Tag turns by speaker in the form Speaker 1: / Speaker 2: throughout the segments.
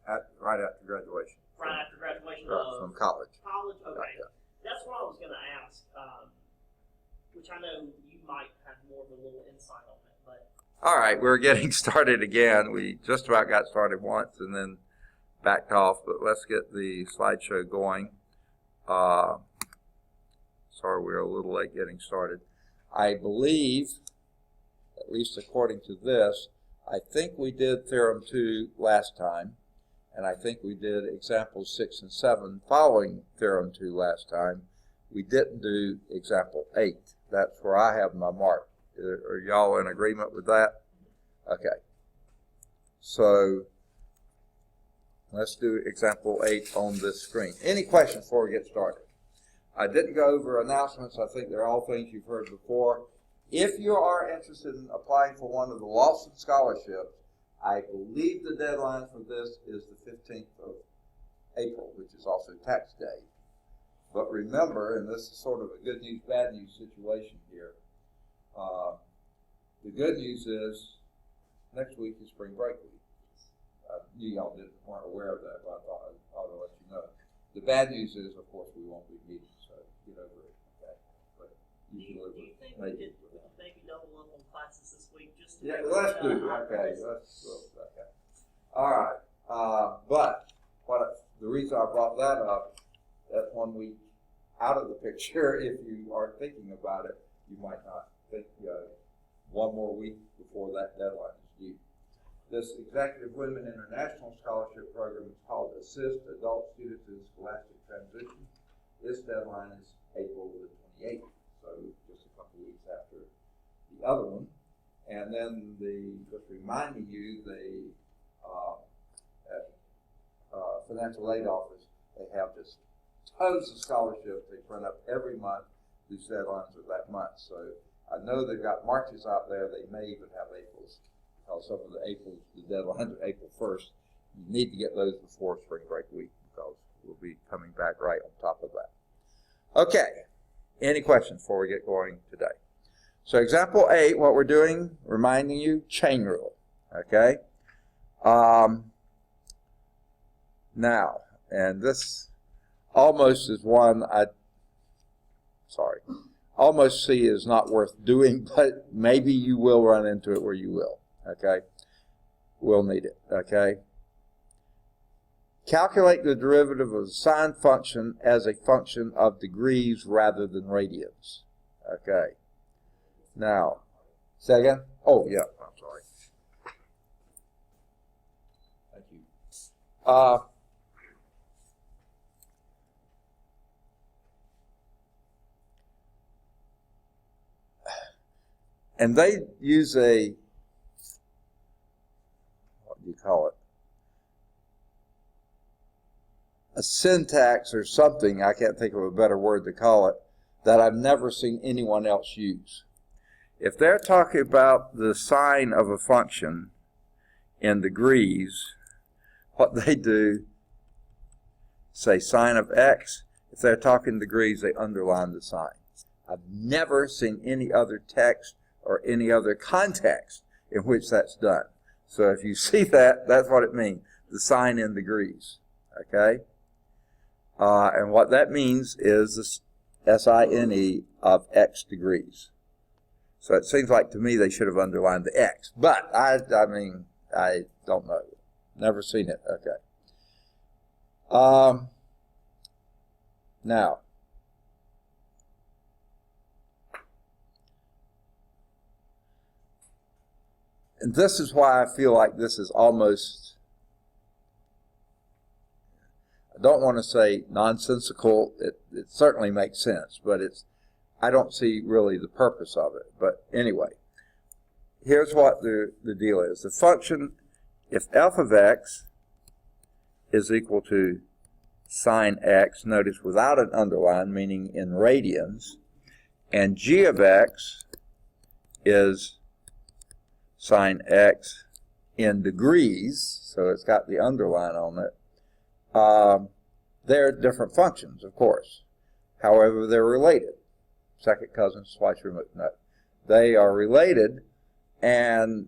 Speaker 1: Right after graduation.
Speaker 2: Right after graduation
Speaker 1: from college.
Speaker 2: College, okay.
Speaker 1: Yeah.
Speaker 2: That's what I was going to ask, which I know you might have more of a little insight on it. But
Speaker 1: all right, we're getting started again. We just about got started once and then backed off, but let's get the slideshow going. Sorry, we're a little late getting started. I believe, at least according to this, I think we did Theorem 2 last time, and I think we did examples 6 and 7 following Theorem 2 last time. We didn't do example 8. That's where I have my mark. Are y'all in agreement with that? Okay. So let's do example 8 on this screen. Any questions before we get started? I didn't go over announcements. I think they're all things you've heard before. If you are interested in applying for one of the Lawson scholarships, I believe the deadline for this is the 15th of April, which is also tax day. But remember, and this is sort of a good news, bad news situation here. The good news is next week is spring break week. I knew y'all weren't aware of that, but I thought I'd let you know. The bad news is, of course, we won't be meeting, so get over it. Okay? But
Speaker 2: do you think we could maybe double up on classes this week? Just to
Speaker 1: let's do it. Okay. Okay. All right. But the reason I brought that up, that's 1 week out of the picture. If you are thinking about it, you might not think one more week before that deadline is due. This Executive Women International Scholarship Program is called Assist Adult Students in Scholastic Transition. This deadline is April the 28th, so just a couple of weeks after the other one. And then just reminding you, the Financial Aid Office, they have just tons of scholarships they print up every month. These deadlines are that month. So I know they've got Marches out there. They may even have Aprils. Because some of the deadlines are April 1st. You need to get those before spring break week because we'll be coming back right on top of that. Okay, any questions before we get going today? So example 8, what we're doing, reminding you, chain rule. Okay? Now, and this almost is one almost see is not worth doing, but maybe you will run into it where you will. Okay, we'll need it. Okay, calculate the derivative of a sine function as a function of degrees rather than radians. Okay, now, say again? Oh, yeah, I'm sorry. Thank you. And they use a, what do you call it? A syntax or something, I can't think of a better word to call it, that I've never seen anyone else use. If they're talking about the sine of a function in degrees, what they do, say sine of x, if they're talking degrees, they underline the sign. I've never seen any other text or any other context in which that's done. So if you see that, that's what it means, the sine in degrees, okay? And what that means is the sine of x degrees. So it seems like to me they should have underlined the x, but I mean, I don't know. Never seen it, okay. Now, and this is why I feel like this is almost, I don't want to say nonsensical. It certainly makes sense, but I don't see really the purpose of it. But anyway, here's what the deal is. The function, if f of x is equal to sine x, notice without an underline, meaning in radians, and g of x is sine x in degrees, so it's got the underline on it, they're different functions, of course. However, they're related. Second cousins, twice removed. No, they are related, and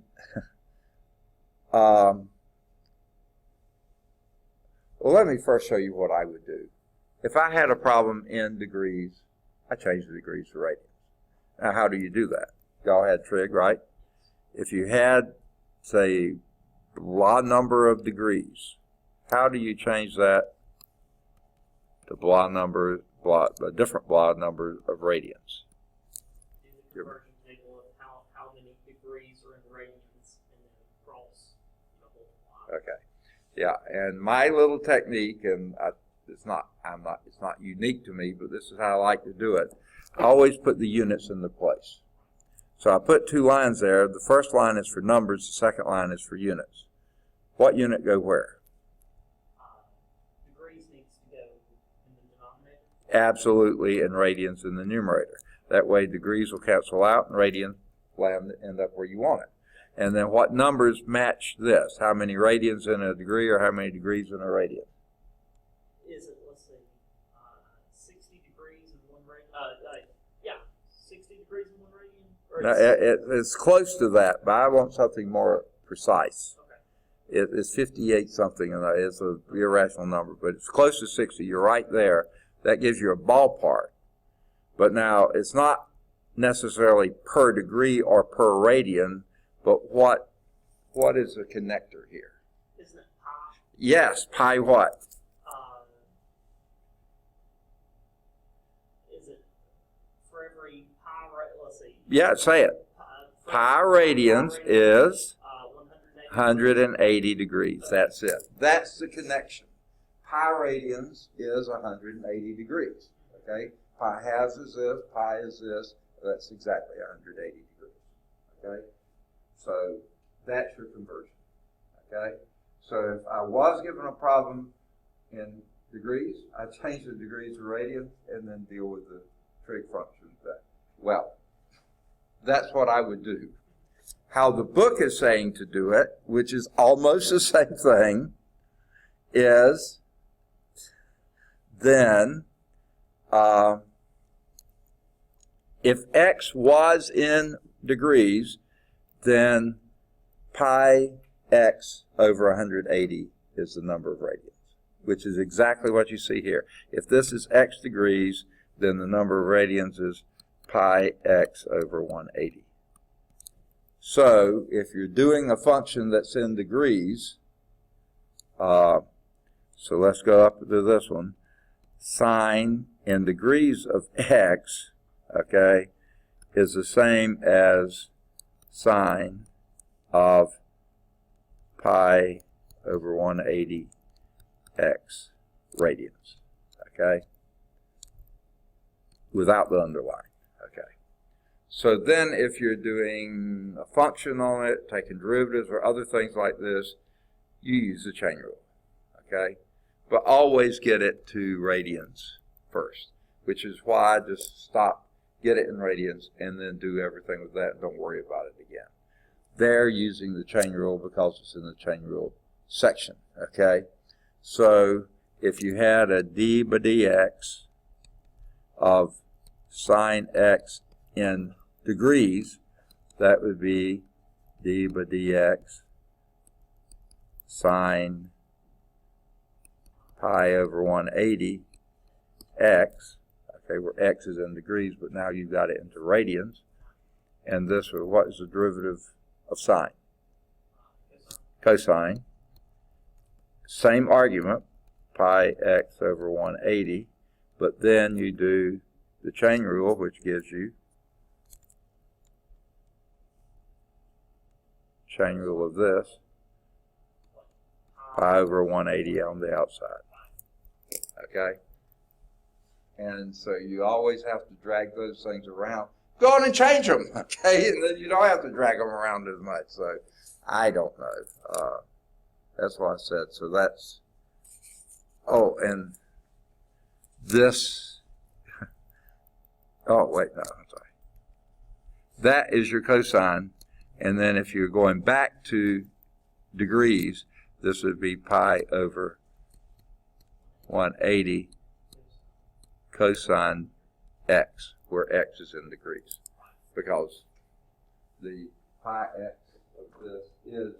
Speaker 1: Well, let me first show you what I would do. If I had a problem in degrees, I change the degrees to radians. Now, how do you do that? Y'all had trig, right? If you had, say, blah number of degrees, how do you change that to blah number, a different blah number of radians?
Speaker 2: Do the conversion table of how many degrees are in radians, and then cross, multiply.
Speaker 1: Okay. Yeah, and my little technique, and it's not unique to me, but this is how I like to do it. I always put the units into place. So I put two lines there. The first line is for numbers. The second line is for units. What unit go where?
Speaker 2: Degrees needs to go in the denominator.
Speaker 1: Absolutely, and radians in the numerator. That way degrees will cancel out and radians will end up where you want it. And then what numbers match this? How many radians in a degree or how many degrees in a radian?
Speaker 2: Is it, let's see, 60 degrees in one radian? Yeah, 60 degrees in one radian? Or
Speaker 1: It's close to that, but I want something more precise.
Speaker 2: Okay.
Speaker 1: It's 58 something, and it's an irrational number, but it's close to 60. You're right there. That gives you a ballpark. But now, it's not necessarily per degree or per radian, but what is the connector here?
Speaker 2: Isn't it pi?
Speaker 1: Yes, pi what?
Speaker 2: Is it for every pi, let's see.
Speaker 1: Yeah, say it. Pi radians is 180 degrees. That's it. That's the connection. Pi radians is 180 degrees. Okay? Pi halves is this, pi is this. That's exactly 180 degrees. Okay? So that's your conversion. Okay? So if I was given a problem in degrees, I change the degrees to radians and then deal with the trig functions. Well, that's what I would do. How the book is saying to do it, which is almost the same thing, is then if x was in degrees, then pi x over 180 is the number of radians, which is exactly what you see here. If this is x degrees, then the number of radians is pi x over 180. So if you're doing a function that's in degrees, so let's go up to this one, sine in degrees of x, okay, is the same as sine of pi over 180 x radians, okay, without the underline, okay. So then if you're doing a function on it, taking derivatives or other things like this, you use the chain rule, okay? But always get it to radians first, which is why I just stop, get it in radians, and then do everything with that. Don't worry about it again. They're using the chain rule because it's in the chain rule section, okay? So if you had a d by dx of sine x in degrees, that would be d by dx sine pi over 180 x, okay, where x is in degrees, but now you've got it into radians. And this, what is the derivative of sine? Cosine. Same argument, pi x over 180, but then you do the chain rule, which gives you chain rule of this, pi over 180 on the outside. Okay? And so you always have to drag those things around. Go on and change them, okay? And then you don't have to drag them around as much. So I don't know. That's what I said. So that's, oh, and this, oh, wait, no, I'm sorry. That is your cosine. And then if you're going back to degrees, this would be pi over 180 cosine x, where x is in degrees, because the pi x of this is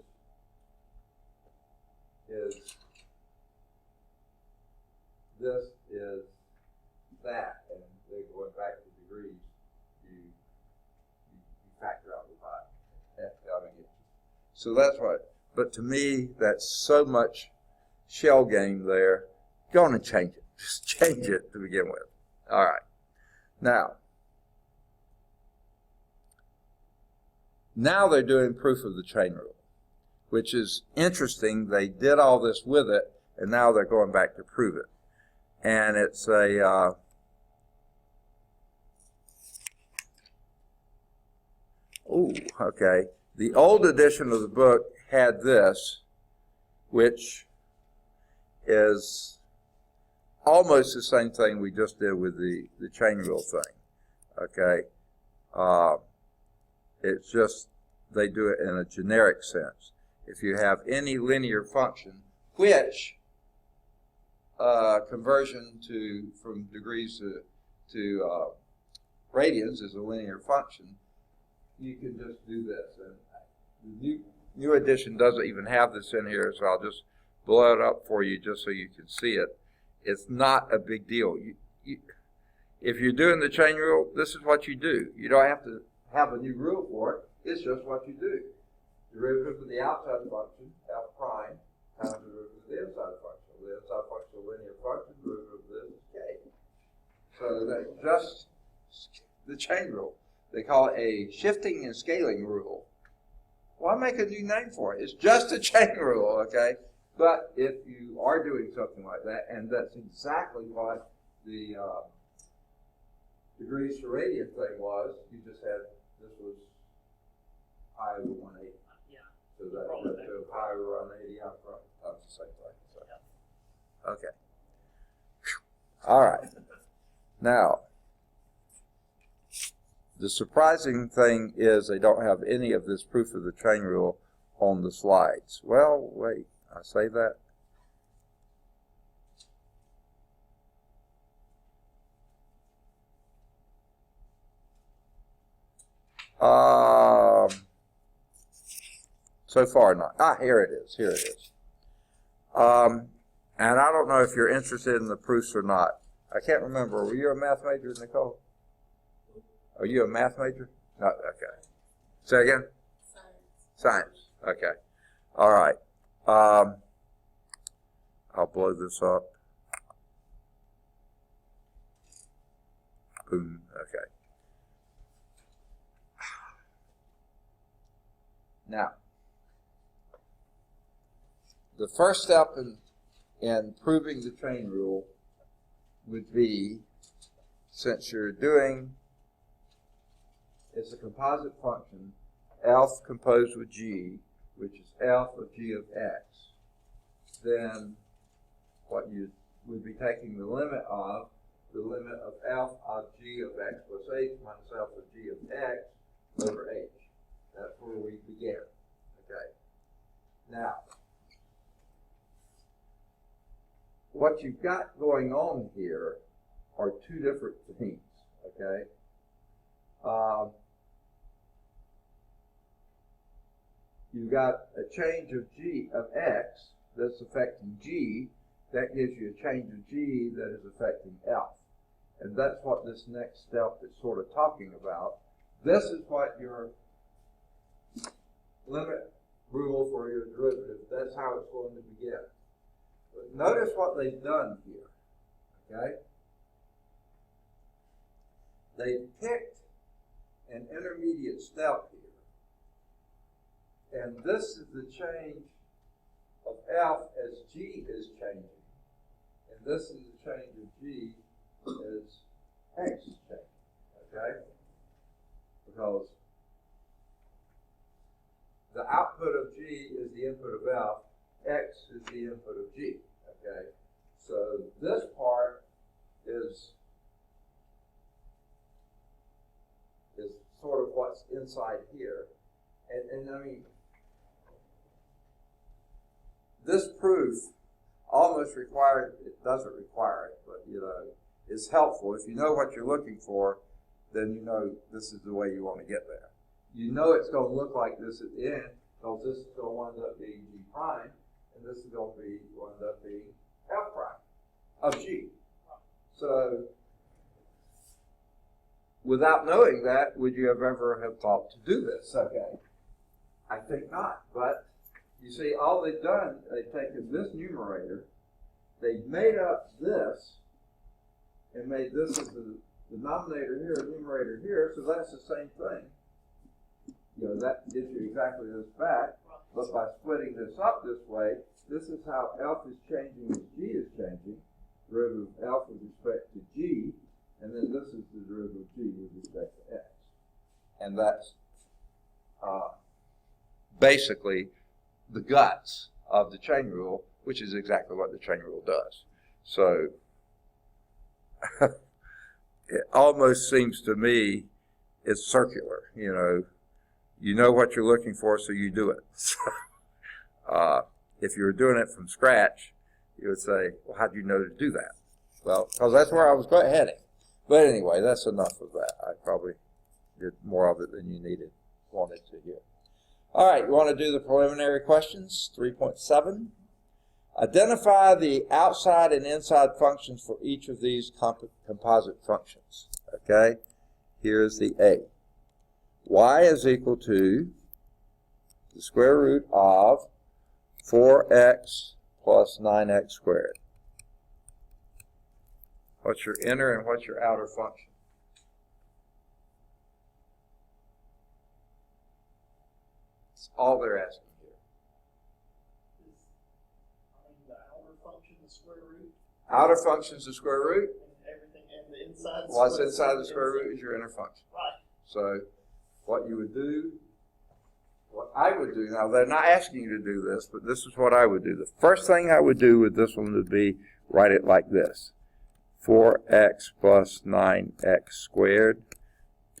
Speaker 1: So that's what, but to me, that's so much shell game there. Go on and change it. Just change it to begin with. All right. Now they're doing proof of the chain rule, which is interesting. They did all this with it, and now they're going back to prove it. And it's a okay. The old edition of the book had this, which is almost the same thing we just did with the chain rule thing. Okay. It's just they do it in a generic sense. If you have any linear function, which conversion from degrees to radians is a linear function, you can just do this. And the new edition doesn't even have this in here, so I'll just blow it up for you just so you can see it. It's not a big deal. If you're doing the chain rule, this is what you do. You don't have to have a new rule for it. It's just what you do. Derivative of the outside function, f prime, times the derivative of the inside function. The inside function is a linear function, derivative of this is k. So that's just the chain rule. They call it a shifting and scaling rule. Why make a new name for it? It's just a chain rule, okay? But if you are doing something like that, and that's exactly what the degrees to radian thing was, you just had, this was pi over 180.
Speaker 2: Yeah.
Speaker 1: So that to pi over 180 out front. That's the same thing. So. Yeah. Okay. All right. Now, the surprising thing is they don't have any of this proof of the chain rule on the slides. Well, wait, I say that. So far not. Here it is. Here it is. And I don't know if you're interested in the proofs or not. I can't remember. Were you a math major, Nicole? Are you a math major? No. Okay. Say again? Science. Okay. All right. I'll blow this up. Boom. Okay. Now, the first step in proving the chain rule would be, since you're doing, it's a composite function, f composed with g, which is f of g of x, then what you would be taking the limit of f of g of x plus h minus f of g of x over h. That's where we begin. Okay. Now, what you've got going on here are two different things. Okay. You've got a change of g of x that's affecting g. That gives you a change of g that is affecting f. And that's what this next step is sort of talking about. This is what your limit rule for your derivative. That's how it's going to begin. But notice what they've done here. Okay? They picked an intermediate step here. And this is the change of f as g is changing. And this is the change of g as x is changing. Okay? Because the output of g is the input of f, x is the input of g. Okay? So this part is sort of what's inside here. And I mean, this proof almost requires, it doesn't require it, but you know, it's helpful. If you know what you're looking for, then you know this is the way you want to get there. You know it's going to look like this at the end, because this is going to wind up being g prime, and this is going to wind up being f prime of g. So, without knowing that, would you have ever have thought to do this? Okay. I think not, but you see, all they've done, they've taken this numerator, they've made up this, and made this as the denominator here, numerator here, so that's the same thing. You know, that gives you exactly this back, but by splitting this up this way, this is how F is changing as G is changing, derivative of F with respect to G, and then this is the derivative of G with respect to X. And that's basically the guts of the chain rule, which is exactly what the chain rule does. So it almost seems to me it's circular. You know what you're looking for, so you do it. So, if you were doing it from scratch, you would say, well, how do you know to do that? Well, because that's where I was heading. But anyway, that's enough of that. I probably did more of it than you wanted to hear. All right, you want to do the preliminary questions, 3.7. Identify the outside and inside functions for each of these composite functions. Okay, here's the A. Y is equal to the square root of 4x plus 9x squared. What's your inner and what's your outer function? That's all they're asking here.
Speaker 2: The outer function, the square root.
Speaker 1: Outer function is the square root.
Speaker 2: And everything, and the inside.
Speaker 1: What's inside the square root is your inner function.
Speaker 2: Right.
Speaker 1: So what you would do, what I would do, now they're not asking you to do this, but this is what I would do. The first thing I would do with this one would be write it like this. 4x plus 9x squared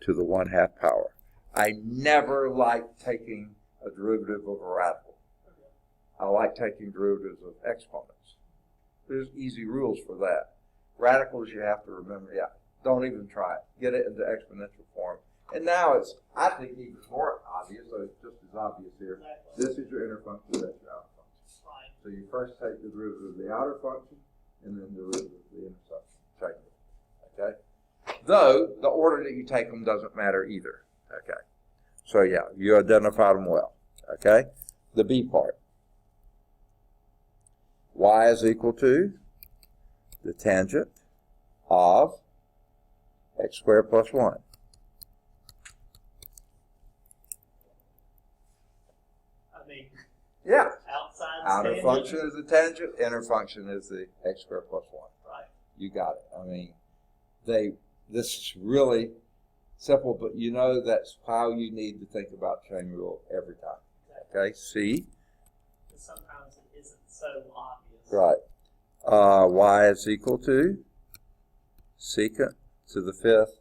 Speaker 1: to the 1/2 power. I never like taking a derivative of a radical. I like taking derivatives of exponents. There's easy rules for that. Radicals you have to remember, don't even try it. Get it into exponential form. And now it's, I think, even more obvious, so it's just as obvious here.
Speaker 2: Exactly.
Speaker 1: This is your inner function, that's your outer function.
Speaker 2: Right.
Speaker 1: So you first take the derivative of the outer function, and then the derivative of the inner function. Okay? Though, the order that you take them doesn't matter either. Okay? So yeah, you identified them well. Okay? The B part. Y is equal to the tangent of x squared plus 1. Yeah. Outer
Speaker 2: tangent.
Speaker 1: function is the tangent, inner function is the x squared plus 1.
Speaker 2: Right.
Speaker 1: You got it. I mean, this is really simple, but you know that's how you need to think about chain rule every time. Okay, C.
Speaker 2: Sometimes it isn't so obvious.
Speaker 1: Right. Y is equal to secant to the 5th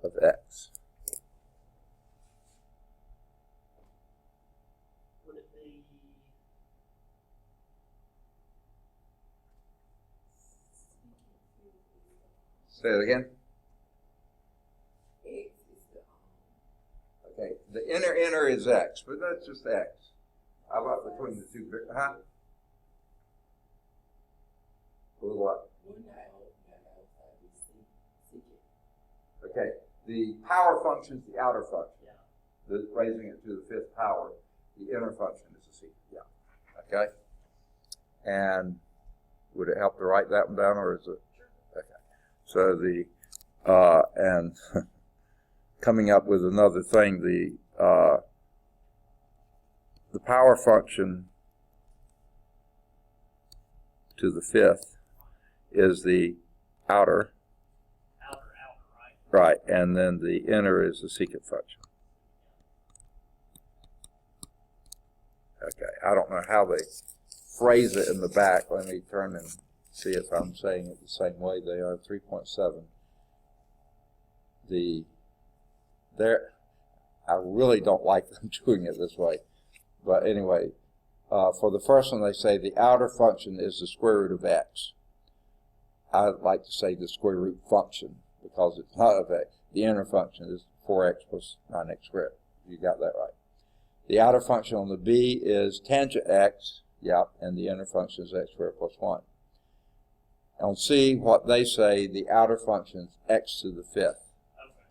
Speaker 1: of x.
Speaker 2: Would it be
Speaker 1: Say it again. Okay, the inner is x, but that's just x. How about between the two? Huh? With what? Okay, the power function is the outer function.
Speaker 2: Yeah.
Speaker 1: Raising it to the 5th power. The inner function is the secant. Yeah. Okay. And would it help to write that one down, or is it?
Speaker 2: Sure.
Speaker 1: Okay. So and coming up with another thing, the power function to the 5th is the outer.
Speaker 2: Outer, right?
Speaker 1: Right, and then the inner is the secant function. Okay, I don't know how they phrase it in the back. Let me turn and see if I'm saying it the same way they are. 3.7. I really don't like them doing it this way. But anyway, for the first one they say the outer function is the square root of x. I'd like to say the square root function because it's not of x. The inner function is 4x plus 9x squared. You got that right. The outer function on the B is tangent x, and the inner function is x squared plus 1. On C, what they say, the outer function is x to the 5th.
Speaker 2: Okay.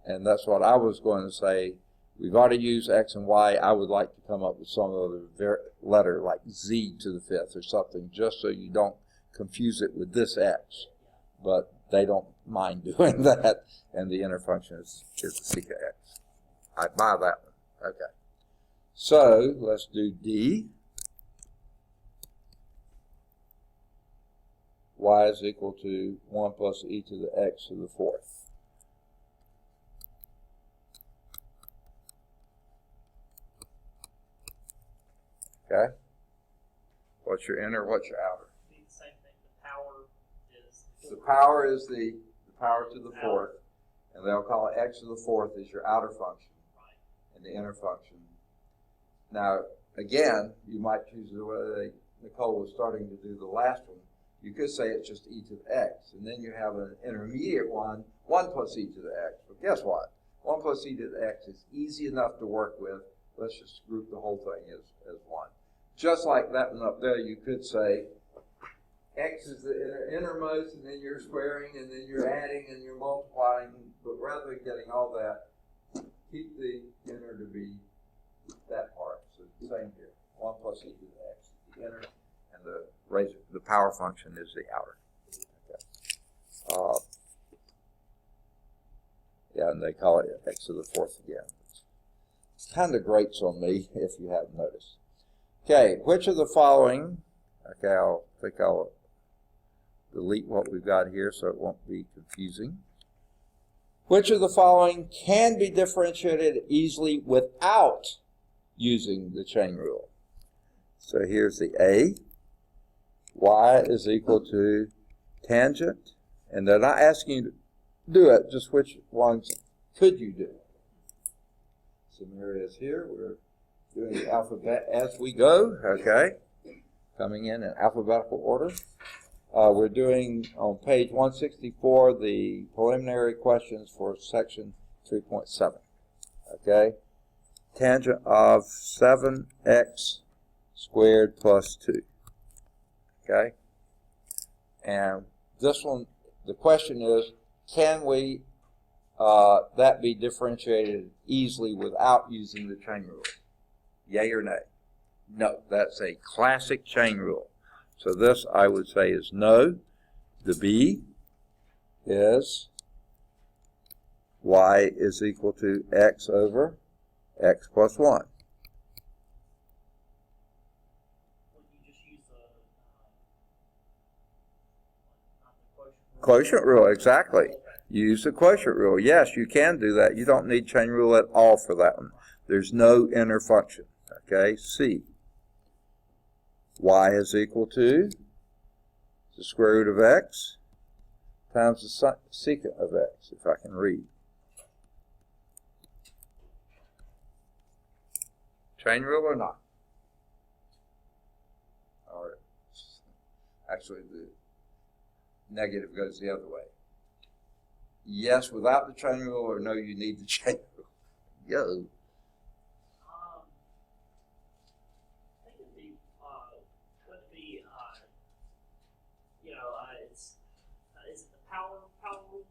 Speaker 1: And that's what I was going to say. We've already used x and y. I would like to come up with some other letter like z to the fifth or something, just so you don't confuse it with this x. But they don't mind doing that, and the inner function is the secant x. I buy that one. Okay. So let's do D. Y is equal to 1 plus e to the x to the fourth. Okay? What's your inner, what's your outer?
Speaker 2: Be the same thing. The
Speaker 1: The power is the power to the fourth, and they'll call it x to the fourth is your outer function, and the inner function. Now, again, you might choose the way Nicole was starting to do the last one. You could say it's just e to the x, and then you have an intermediate one, 1 plus e to the x. But guess what? 1 plus e to the x is easy enough to work with. Let's just group the whole thing as one. Just like that one up there, you could say x is the innermost, and then you're squaring, and then you're adding, and you're multiplying. But rather than getting all that, keep the inner to be that part. So same here. 1 plus e to the x is the inner, and the power function is the outer. Okay. Yeah, and they call it x to the fourth again. It kind of grates on me if you haven't noticed. Okay, which of the following? Okay, I think I'll delete what we've got here so it won't be confusing. Which of the following can be differentiated easily without using the chain rule? So here's the A. Y is equal to tangent, and they're not asking you to do it, just which ones could you do? Some areas here, we're doing the alphabet as we go, okay? Coming in alphabetical order. We're doing on page 164 the preliminary questions for section 3.7, okay? Tangent of 7x squared plus 2, okay? And this one, the question is, can we that be differentiated easily without using the chain rule? Yay or nay? No, that's a classic chain rule. So this, I would say, is no. The B is y is equal to x over x plus 1. Quotient rule, exactly. Use the quotient rule. Yes, you can do that. You don't need chain rule at all for that one. There's no inner function. Okay, C. Y is equal to the square root of x times the secant of x, if I can read. Chain rule or not? Or actually, the negative goes the other way. Yes, without the chain rule, or no, you need the chain rule. Yo.
Speaker 2: I think it'd be, is it the power rule?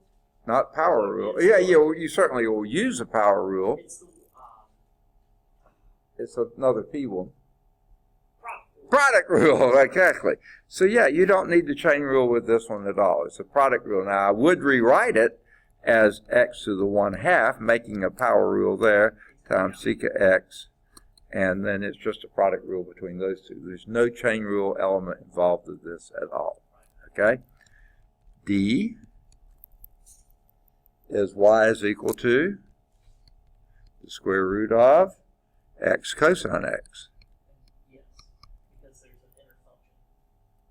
Speaker 1: Not power rule. Yeah, you certainly will use a power rule. It's another P one. Product rule, exactly. So yeah, you don't need the chain rule with this one at all. It's a product rule. Now I would rewrite it as x to the 1/2, making a power rule there, times secant x, and then it's just a product rule between those two. There's no chain rule element involved with this at all. Okay? D is y is equal to the square root of x cosine x.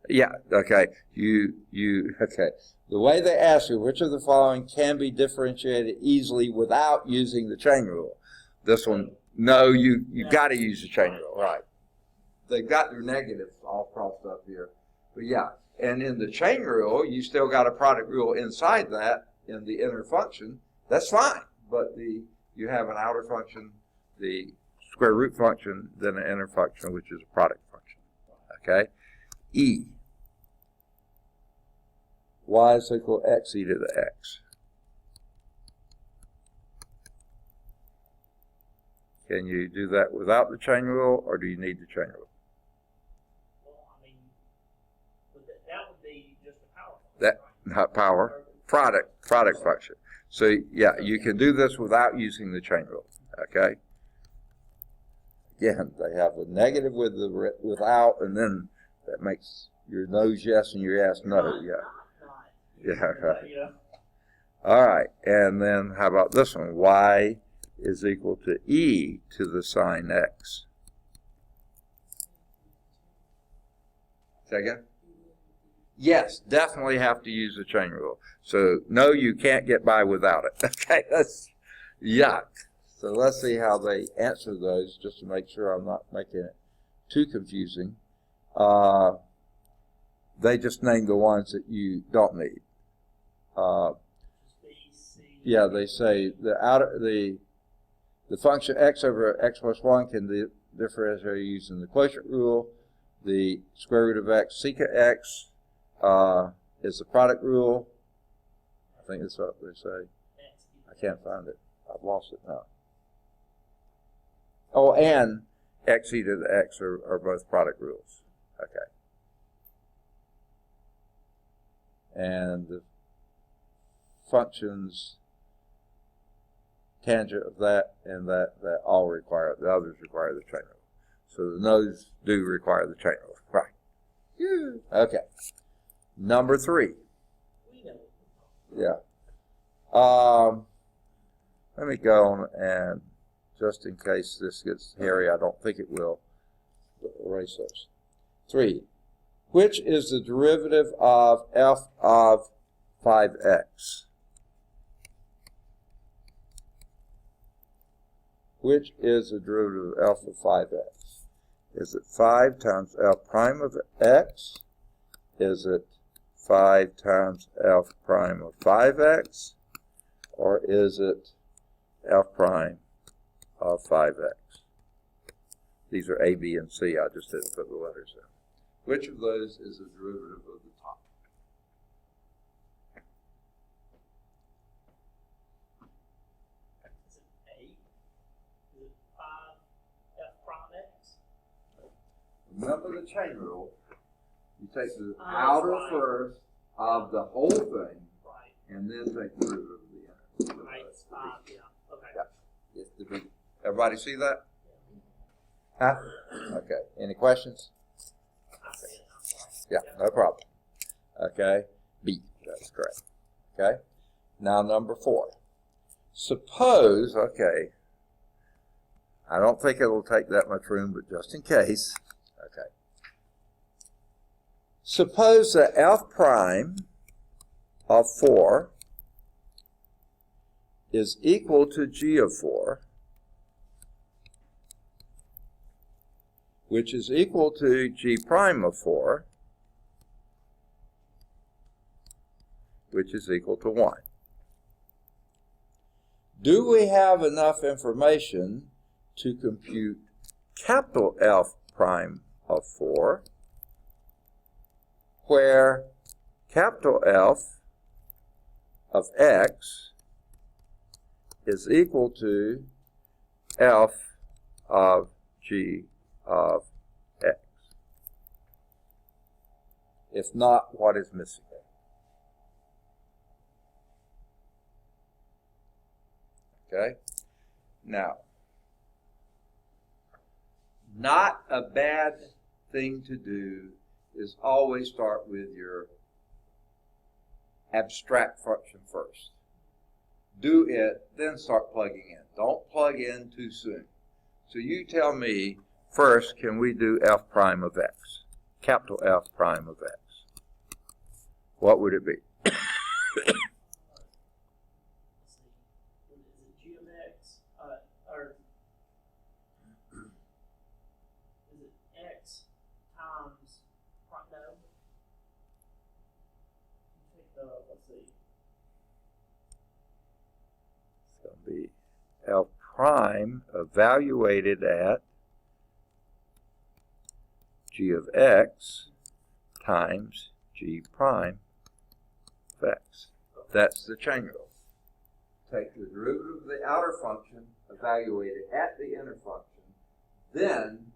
Speaker 1: Yeah, okay. Okay. The way they ask you, which of the following can be differentiated easily without using the chain rule? This one, no, you got to use the chain rule, right? They've got their negatives all crossed up here. But yeah, and in the chain rule, you still got a product rule inside that in the inner function. That's fine, but you have an outer function, the square root function, then an inner function, which is a product function, okay? E. Y is equal to x e to the x. Can you do that without the chain rule, or do you need the chain rule?
Speaker 2: Well, I mean, that would be just a power function,
Speaker 1: That,
Speaker 2: right?
Speaker 1: not power, product function. So yeah, you can do this without using the chain rule, okay? Again, they have a negative with the without, and then that makes your nose yes and your yes no, yeah. Yeah, right.
Speaker 2: Yeah.
Speaker 1: All right, and then how about this one? Y is equal to e to the sine x. Say again? Yes, definitely have to use the chain rule. So, no, you can't get by without it. Okay, that's yuck. So let's see how they answer those, just to make sure I'm not making it too confusing. They just named the ones that you don't need. Yeah, they say the function x over x plus 1 can be differentiated using the quotient rule. The square root of x secant x is the product rule. I think that's what they say. I can't find it. I've lost it now. Oh, and x e to the x are both product rules. Okay. And the functions tangent of that and that all require, the others require the chain rule. So the no's do require the chain rule. Right. Yeah. Okay. Number 3. Yeah. Let me go on, and just in case this gets hairy, I don't think it will, erase those. 3. Which is the derivative of f of 5x? Which is the derivative of f of 5x? Is it 5 times f prime of x? Is it 5 times f prime of 5x? Or is it f prime of 5x? These are A, B, and C. I just didn't put the letters in. Which of those is the derivative of the top?
Speaker 2: Is it A? Is it 5 f prime x?
Speaker 1: Remember the chain rule. You take the outer
Speaker 2: right.
Speaker 1: first of the whole thing,
Speaker 2: Right.
Speaker 1: and then take the derivative of the inner.
Speaker 2: Right. 5, yeah. Okay.
Speaker 1: Yeah. It's the big. Everybody see that? Huh? Okay. Any questions?
Speaker 2: I see it. I'm sorry.
Speaker 1: Yeah, no problem. Okay. B. That's correct. Okay. Now number 4. Suppose, okay, I don't think it'll take that much room, but just in case. Okay. Suppose that f prime of 4 is equal to g of 4, which is equal to g prime of 4, which is equal to 1. Do we have enough information to compute capital F prime of 4, where capital F of x is equal to f of g of x? If not, what is missing? Okay? Now, not a bad thing to do is always start with your abstract function first. Do it, then start plugging in. Don't plug in too soon. So you tell me, first, can we do f prime of x? Capital F prime of x. What would it be? Be F prime evaluated at g of x times g prime of x. That's the chain rule. take the derivative of the outer function, evaluate it at the inner function, then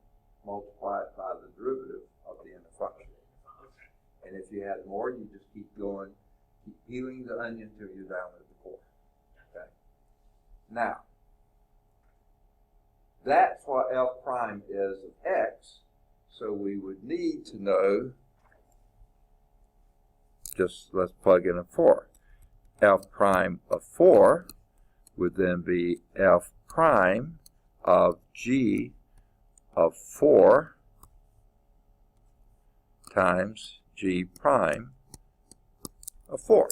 Speaker 1: multiply it by the derivative of the inner function. And if you had more, you just keep going, keep peeling the onion until you're down at the core. Okay. Now, that's what f prime is of x, so we would need to know, just let's plug in a 4. F prime of 4 would then be f prime of g of 4 times g prime of 4.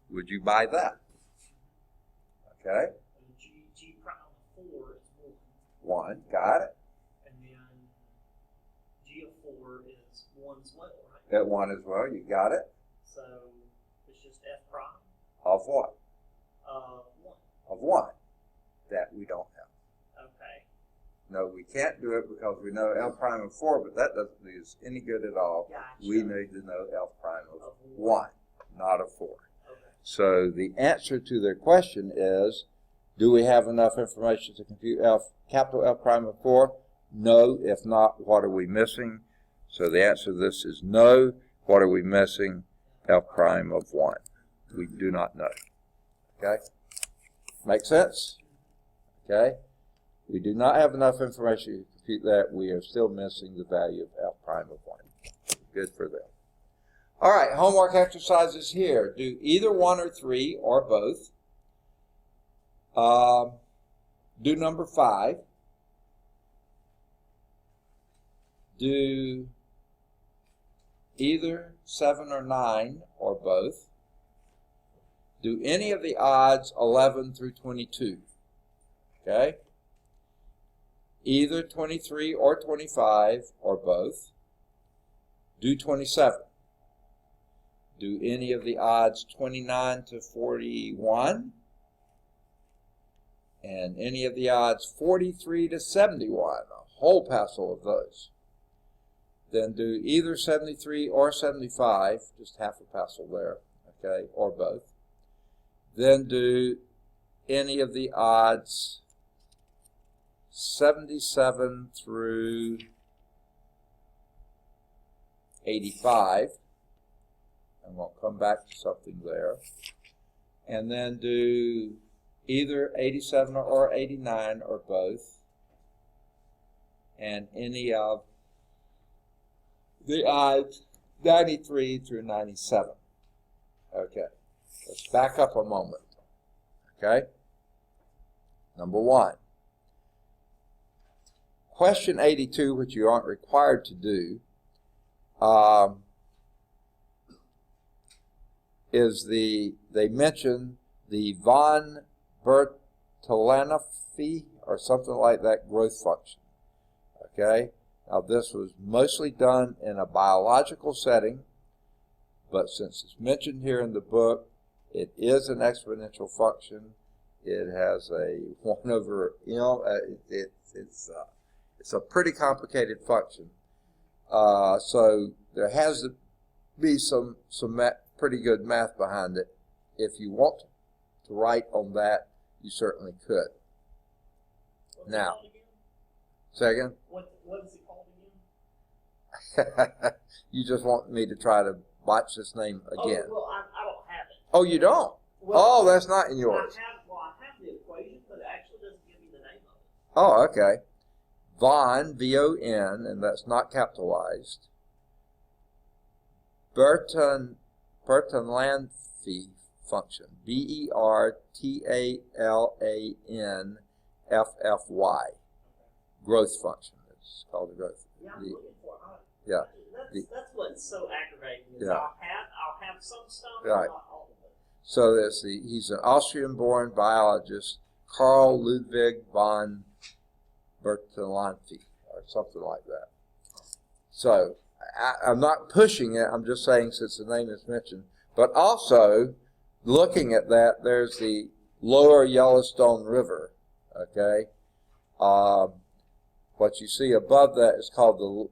Speaker 1: Would you buy that? Okay.
Speaker 2: G prime of 4 is
Speaker 1: 1, got it.
Speaker 2: and then G of 4 is 1 as well, right?
Speaker 1: At 1 as well, you got it.
Speaker 2: So it's just f prime
Speaker 1: Of what?
Speaker 2: of 1.
Speaker 1: Of 1. That we don't have.
Speaker 2: Okay.
Speaker 1: No, we can't do it because we know L prime of 4, but that doesn't do us any good at all.
Speaker 2: Gotcha.
Speaker 1: We need to know L prime of 1, not of 4.
Speaker 2: Okay.
Speaker 1: So the answer to their question is, do we have enough information to compute capital F prime of 4? No. If not, what are we missing? So the answer to this is no. What are we missing? F prime of 1. We do not know. Okay? Make sense? Okay? We do not have enough information to compute that. We are still missing the value of F prime of 1. Good for them. All right, homework exercises here. Do either 1 or 3 or both. Do number 5. Do either 7 or 9 or both. Do any of the odds 11 through 22. Okay? Either 23 or 25 or both. Do 27. Do any of the odds 29 to 41. And any of the odds 43 to 71. A whole passel of those. Then do either 73 or 75, just half a passel there, okay, or both. Then do any of the odds 77 through 85, and we'll come back to something there. And then do either 87 or 89 or both, and any of the odds 93 through 97. Okay, let's back up a moment. Okay, number 1. Question 82, which you aren't required to do, is they mention the von Bertalanffy or something like that growth function. Okay, now this was mostly done in a biological setting, but since it's mentioned here in the book, it is an exponential function. It has a 1 over, it's a pretty complicated function. So there has to be some pretty good math behind it. If you want to write on that, you certainly could.
Speaker 2: What's
Speaker 1: Now,
Speaker 2: it called again?
Speaker 1: say again?
Speaker 2: What is it called again?
Speaker 1: You just want me to try to botch this name again.
Speaker 2: Oh, well, I don't have it.
Speaker 1: Oh, you don't?
Speaker 2: Well,
Speaker 1: Oh, that's not in yours.
Speaker 2: I have the equation, but it actually doesn't give me the name of it.
Speaker 1: Oh, okay. Von, V-O-N, and that's not capitalized. Bertalanffy function, B-E-R-T-A-L-A-N-F-F-Y. Growth function. It's called the growth.
Speaker 2: Yeah, I'm looking for it.
Speaker 1: Yeah.
Speaker 2: That's what's so aggravating. Is
Speaker 1: Yeah.
Speaker 2: I'll have some stuff,
Speaker 1: Right.
Speaker 2: but not all of it.
Speaker 1: So he's an Austrian-born biologist, Carl Ludwig von Bertalanffy, or something like that. So I'm not pushing it. I'm just saying since the name is mentioned. But also, looking at that, there's the lower Yellowstone River. Okay, what you see above that is called the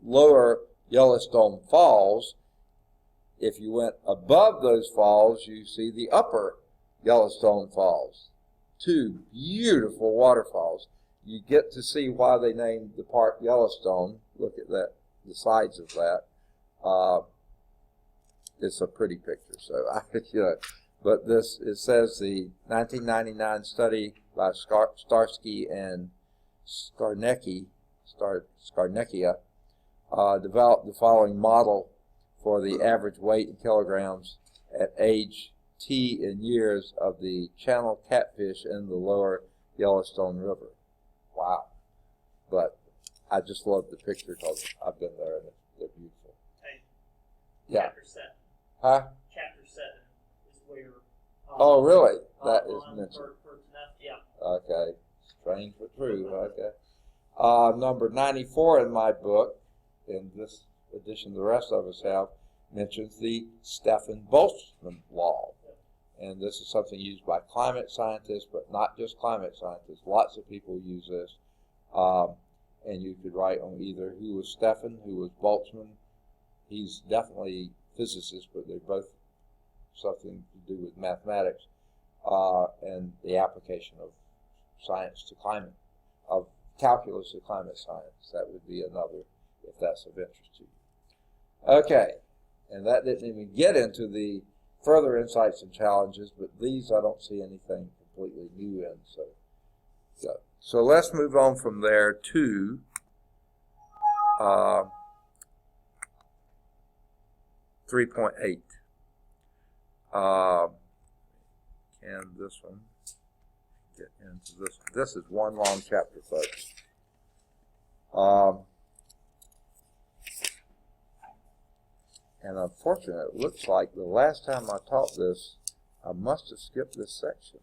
Speaker 1: lower Yellowstone Falls. If you went above those falls, you see the upper Yellowstone Falls. Two beautiful waterfalls. You get to see why they named the park Yellowstone. Look at that, the sides of that. It's a pretty picture. So but this, it says the 1999 study by Starsky and Skarnecki developed the following model for the average weight in kilograms at age T in years of the channel catfish in the lower Yellowstone River. Wow. But I just love the picture because I've been there and they're beautiful.
Speaker 2: Hey,
Speaker 1: yeah.
Speaker 2: Chapter 7.
Speaker 1: Huh?
Speaker 2: Chapter 7 is where.
Speaker 1: Oh, really? That is mentioned.
Speaker 2: Yeah.
Speaker 1: Okay. Strange but true. Okay. Number 94 in my book, in this edition the rest of us have, mentions the Stefan-Boltzmann law. And this is something used by climate scientists, but not just climate scientists. Lots of people use this. And you could write on either who was Stefan, who was Boltzmann. He's definitely a physicist, but they're both something to do with mathematics and the application of science to climate, of calculus to climate science. That would be another, if that's of interest to you. Okay, and that didn't even get into the further insights and challenges, but these I don't see anything completely new in. So let's move on from there to uh, 3.8. And this one, get into this. This is one long chapter, folks. And unfortunately, it looks like the last time I taught this, I must have skipped this section.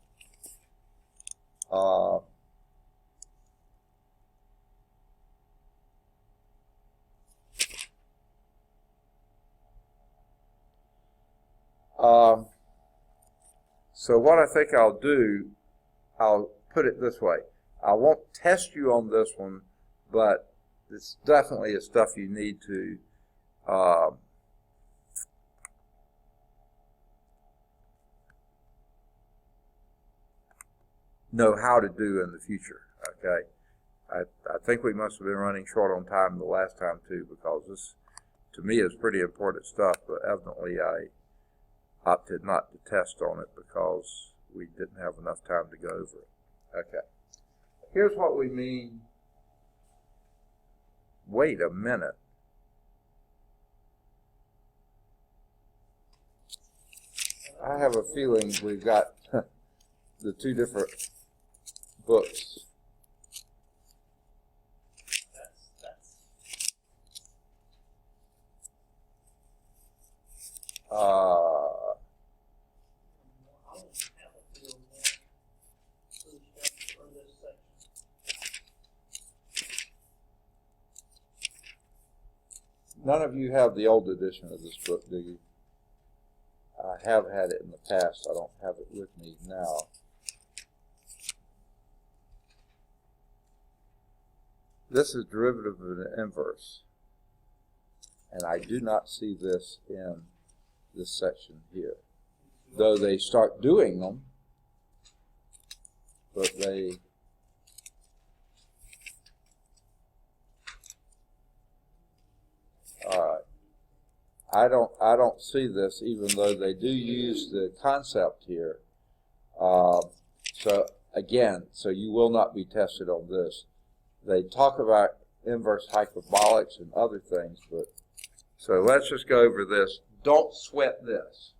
Speaker 1: So what I think I'll do, I'll put it this way. I won't test you on this one, but it's definitely is stuff you need to know how to do in the future. Okay, I think we must have been running short on time the last time too, because this to me is pretty important stuff, but evidently I opted not to test on it because we didn't have enough time to go over it. Okay, here's what we mean. Wait a minute. I have a feeling we've got the two different books. None of you have the old edition of this book, do you? I have had it in the past. I don't have it with me now. This is derivative of an inverse. And I do not see this in this section here. Though they start doing them, but they... I don't see this, even though they do use the concept here. So again, so you will not be tested on this. They talk about inverse hyperbolics and other things, but so let's just go over this. Don't sweat this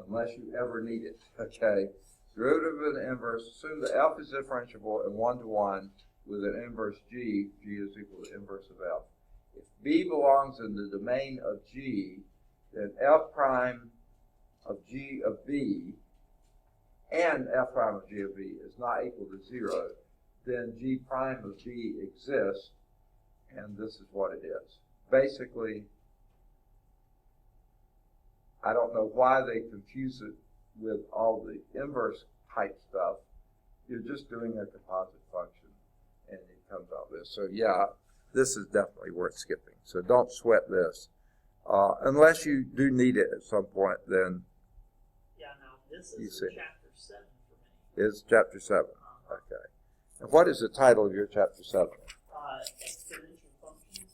Speaker 1: unless you ever need it. Okay, derivative of an inverse. Assume the f is differentiable in 1-to-1 with an inverse g. G is equal to inverse of f. If B belongs in the domain of G, then f prime of G of B and f prime of G of B is not equal to 0, then G prime of B exists, and this is what it is. Basically, I don't know why they confuse it with all the inverse type stuff. You're just doing a composite function, and it comes out this. So yeah, this is definitely worth skipping. So don't sweat this. Unless you do need it at some point, then...
Speaker 2: Yeah, no, This
Speaker 1: You
Speaker 2: is
Speaker 1: see.
Speaker 2: chapter 7 for me.
Speaker 1: It's chapter 7. Okay. And what is the title of your chapter 7?
Speaker 2: Exponential functions,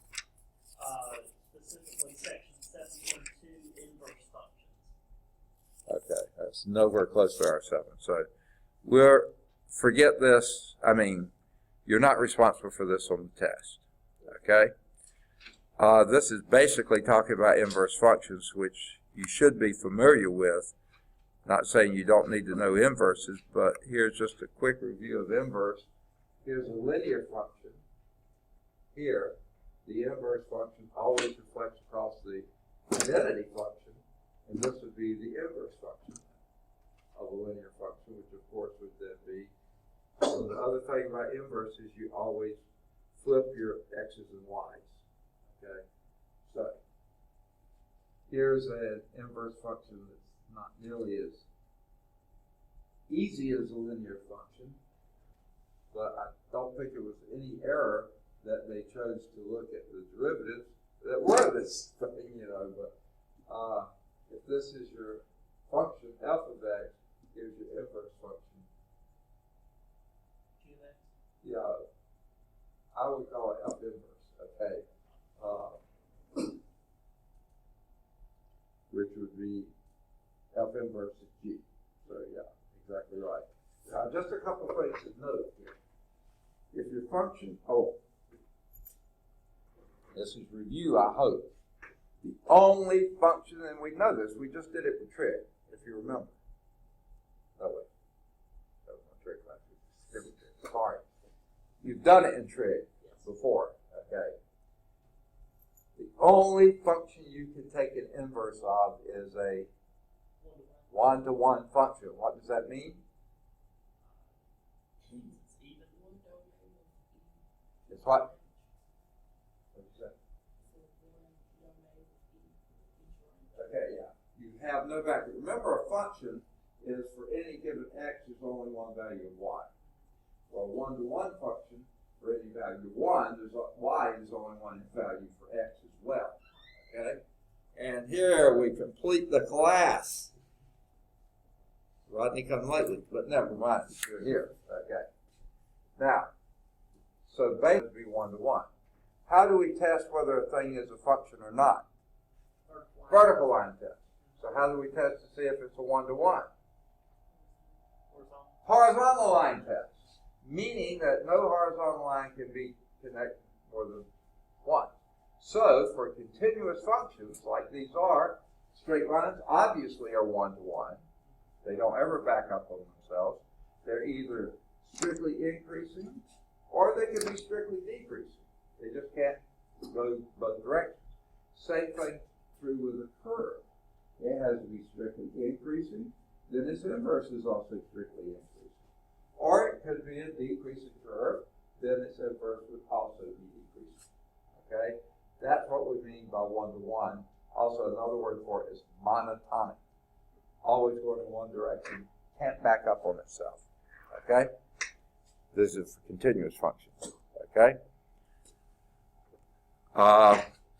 Speaker 2: specifically section 7.2, inverse functions.
Speaker 1: Okay, that's nowhere close to our 7. So forget this. I mean, you're not responsible for this on the test. Okay? This is basically talking about inverse functions, which you should be familiar with. Not saying you don't need to know inverses, but here's just a quick review of inverse. Here's a linear function. Here, the inverse function always reflects across the identity function, and this would be the inverse function of a linear function, which of course would then be. So the other thing about inverse is you always flip your x's and y's. Okay, so here's an inverse function that's not nearly as easy as a linear function, but I don't think it was any error that they chose to look at the derivatives that were this thing, you know. But if this is your function f of x, here's your inverse function. Yeah, I would call it f inverse. Okay. Which would be f inverse of g. So yeah, exactly right. Now just a couple of things to note here. If your function, this is review, I hope. The only function, and we know this, we just did it in trig, if you remember. Oh wait, that was my trig class. Sorry. You've done it in trig before, okay? The only function you can take an inverse of is a one-to-one function. What does that mean? It's what? What's that? Okay, yeah. You have no value. Remember, a function is for any given x, there's only one value of y. For a one-to-one function, for any value of y, there's only one value for x as well. Okay? And here we complete the class. Rodney come lately, but never mind. You're here. Okay. Now, so basically be one-to-one. How do we test whether a thing is a function or not? Vertical line test. So how do we test to see if it's a one-to-one? Horizontal line test. Meaning that no horizontal line can be connected more than one. So for continuous functions like these are, straight lines obviously are one-to-one. They don't ever back up on themselves. They're either strictly increasing or they can be strictly decreasing. They just can't go both directions. Same thing true with a curve. It has to be strictly increasing, then its inverse is also strictly increasing. Or it could be a decreasing curve, then its inverse would also be decreasing. Okay? That's what we mean by one-to-one. Also, another word for it is monotonic. Always going in one direction, can't back up on itself. Okay? This is for continuous functions. Okay?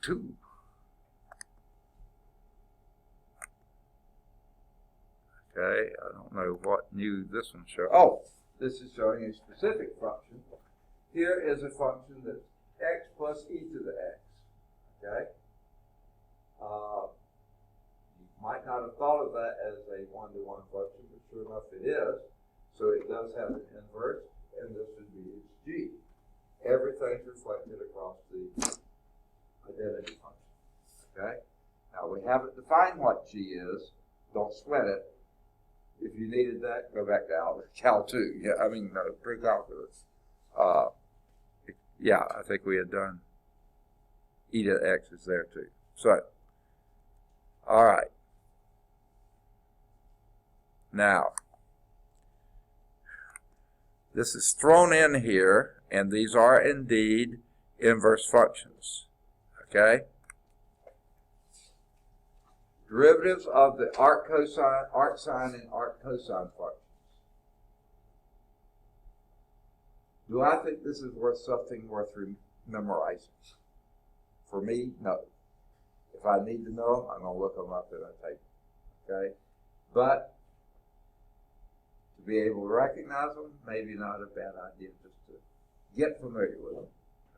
Speaker 1: 2. Okay, I don't know what new this one shows. Oh, this is showing a specific function. Here is a function that's x plus e to the x. Okay? You might not have thought of that as a one-to-one function, but sure enough it is. So it does have an inverse, and this would be its g. Everything's reflected across the identity function. Okay? Now we haven't defined what g is. Don't sweat it. If you needed that, go back to Cal 2. Yeah, I mean, pre-calculus. Yeah, I think we had done e to the x is there too. So, all right. Now, this is thrown in here, and these are indeed inverse functions. Okay? Derivatives of the arc sine, and arc cosine functions. Do I think this is something worth memorizing? For me, no. If I need to know them, I'm going to look them up in a table. Okay? But To be able to recognize them, maybe not a bad idea just to get familiar with them.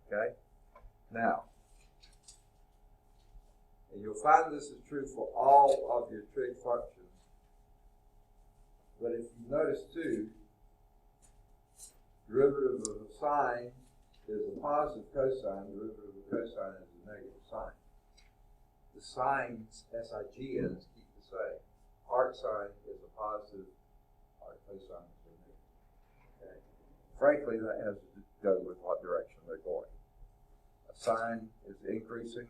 Speaker 1: Okay? Now, and you'll find this is true for all of your trig functions. But if you notice too, derivative of a sine is a positive cosine, derivative of a cosine is a negative sine. The signs, S-I-G-N's, keep the same. Arc sine is a positive, arc cosine is a negative. Okay. Frankly, that has to go with what direction they're going. A sine is increasing,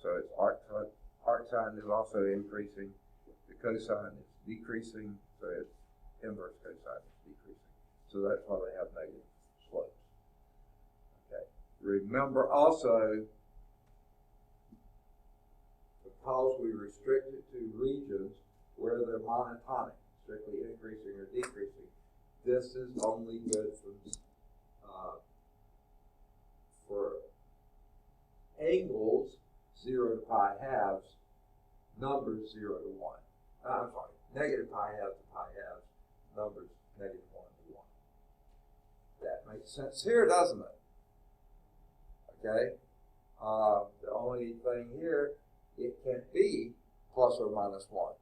Speaker 1: so its arc sine is also increasing. The cosine is decreasing, so its inverse cosine is decreasing. So that's why they have negative slopes. Okay. Remember also, because we restrict it to regions where they're monotonic, strictly increasing or decreasing, this is only good for angles 0 to pi halves, numbers 0 to 1. I'm sorry, negative pi halves to pi halves, numbers negative 1 to 1. That makes sense here, doesn't it? Okay? The only thing here, it can't be plus or minus 1.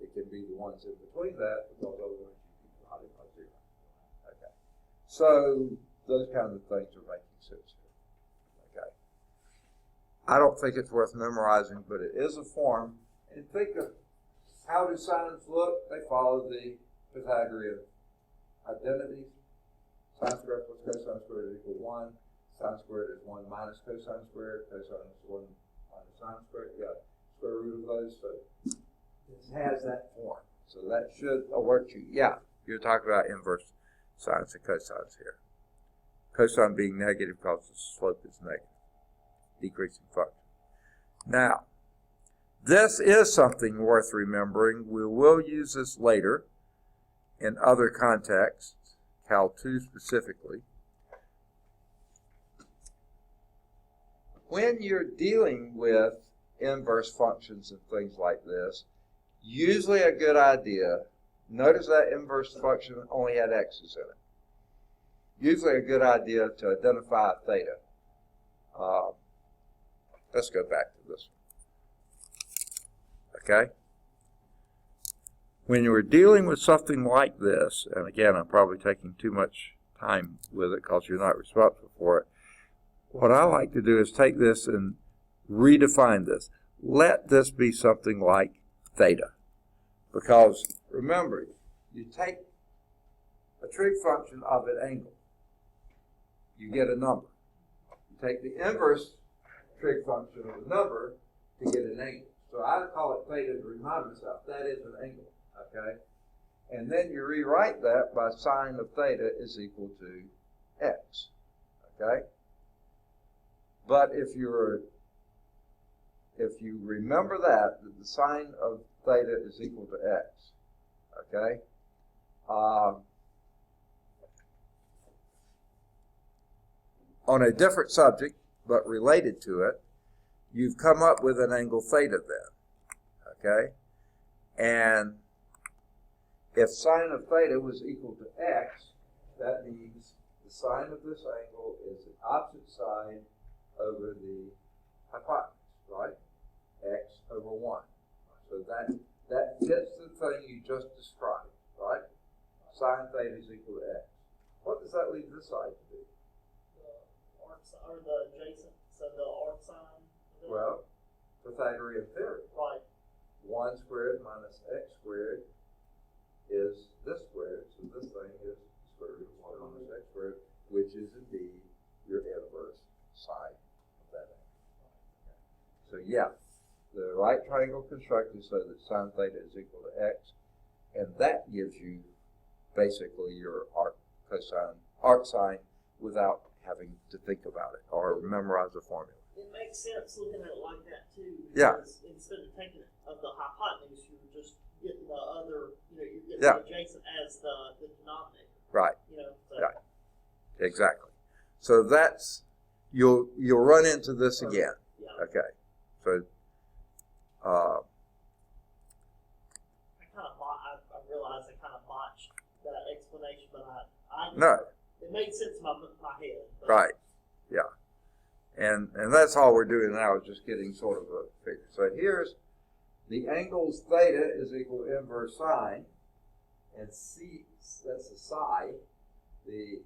Speaker 1: It can be the ones in between that, because otherwise you'd be divided by 0. Okay. So those kinds of things are making sense here. Okay. I don't think it's worth memorizing, but it is a form. And think of how do sines look? They follow the Pythagorean identities. Sine squared plus cosine squared is equal to 1. Sine squared is 1 minus cosine squared. Cosine is 1 minus sine squared. You got square root of those. So this has that form. So that should alert you. Yeah, you're talking about inverse sines and cosines here. Cosine being negative because the slope is negative. Decreasing function. Now, this is something worth remembering. We will use this later in other contexts, Cal 2 specifically. When you're dealing with inverse functions and things like this, usually a good idea, notice that inverse function only had x's in it. Usually a good idea to identify a theta. Let's go back to this one. Okay? When you're dealing with something like this, and again, I'm probably taking too much time with it because you're not responsible for it, what I like to do is take this and redefine this. Let this be something like theta. Because, remember, you take a trig function of an angle, you get a number. You take the inverse trig function of a number to get an angle. So I call it theta to remind myself that is an angle, okay? And then you rewrite that by sine of theta is equal to x, okay? But if you remember that the sine of theta is equal to x, okay? On a different subject, but related to it, you've come up with an angle theta then, okay? And if sine of theta was equal to x, that means the sine of this angle is the opposite side over the hypotenuse, right? X over 1. So that fits the thing you just described, right? Sine theta is equal to x. What does that leave this side to be?
Speaker 2: The arc sine, or the adjacent, so the arc sine.
Speaker 1: Well, Pythagorean theory.
Speaker 2: Right.
Speaker 1: 1 squared minus x squared is this squared, so this thing is square root of 1 minus x squared, which is indeed your inverse side of that angle. So yeah, the right triangle constructed so that sine theta is equal to x, and that gives you basically your arc sine without having to think about it or memorize the formula.
Speaker 2: It makes sense looking at it like that too.
Speaker 1: Yeah.
Speaker 2: Instead of taking it of the hypotenuse, you're just getting the other, you're getting
Speaker 1: Yeah.
Speaker 2: the adjacent as the denominator.
Speaker 1: Right.
Speaker 2: So.
Speaker 1: Right. Exactly. So that's you'll run into this again.
Speaker 2: Yeah.
Speaker 1: Okay. So
Speaker 2: I realized I kind of botched
Speaker 1: No.
Speaker 2: It made sense in my head. But.
Speaker 1: Right. Yeah. And that's all we're doing now is just getting sort of a figure. So here's the angles theta is equal to inverse sine, and c, that's the psi. The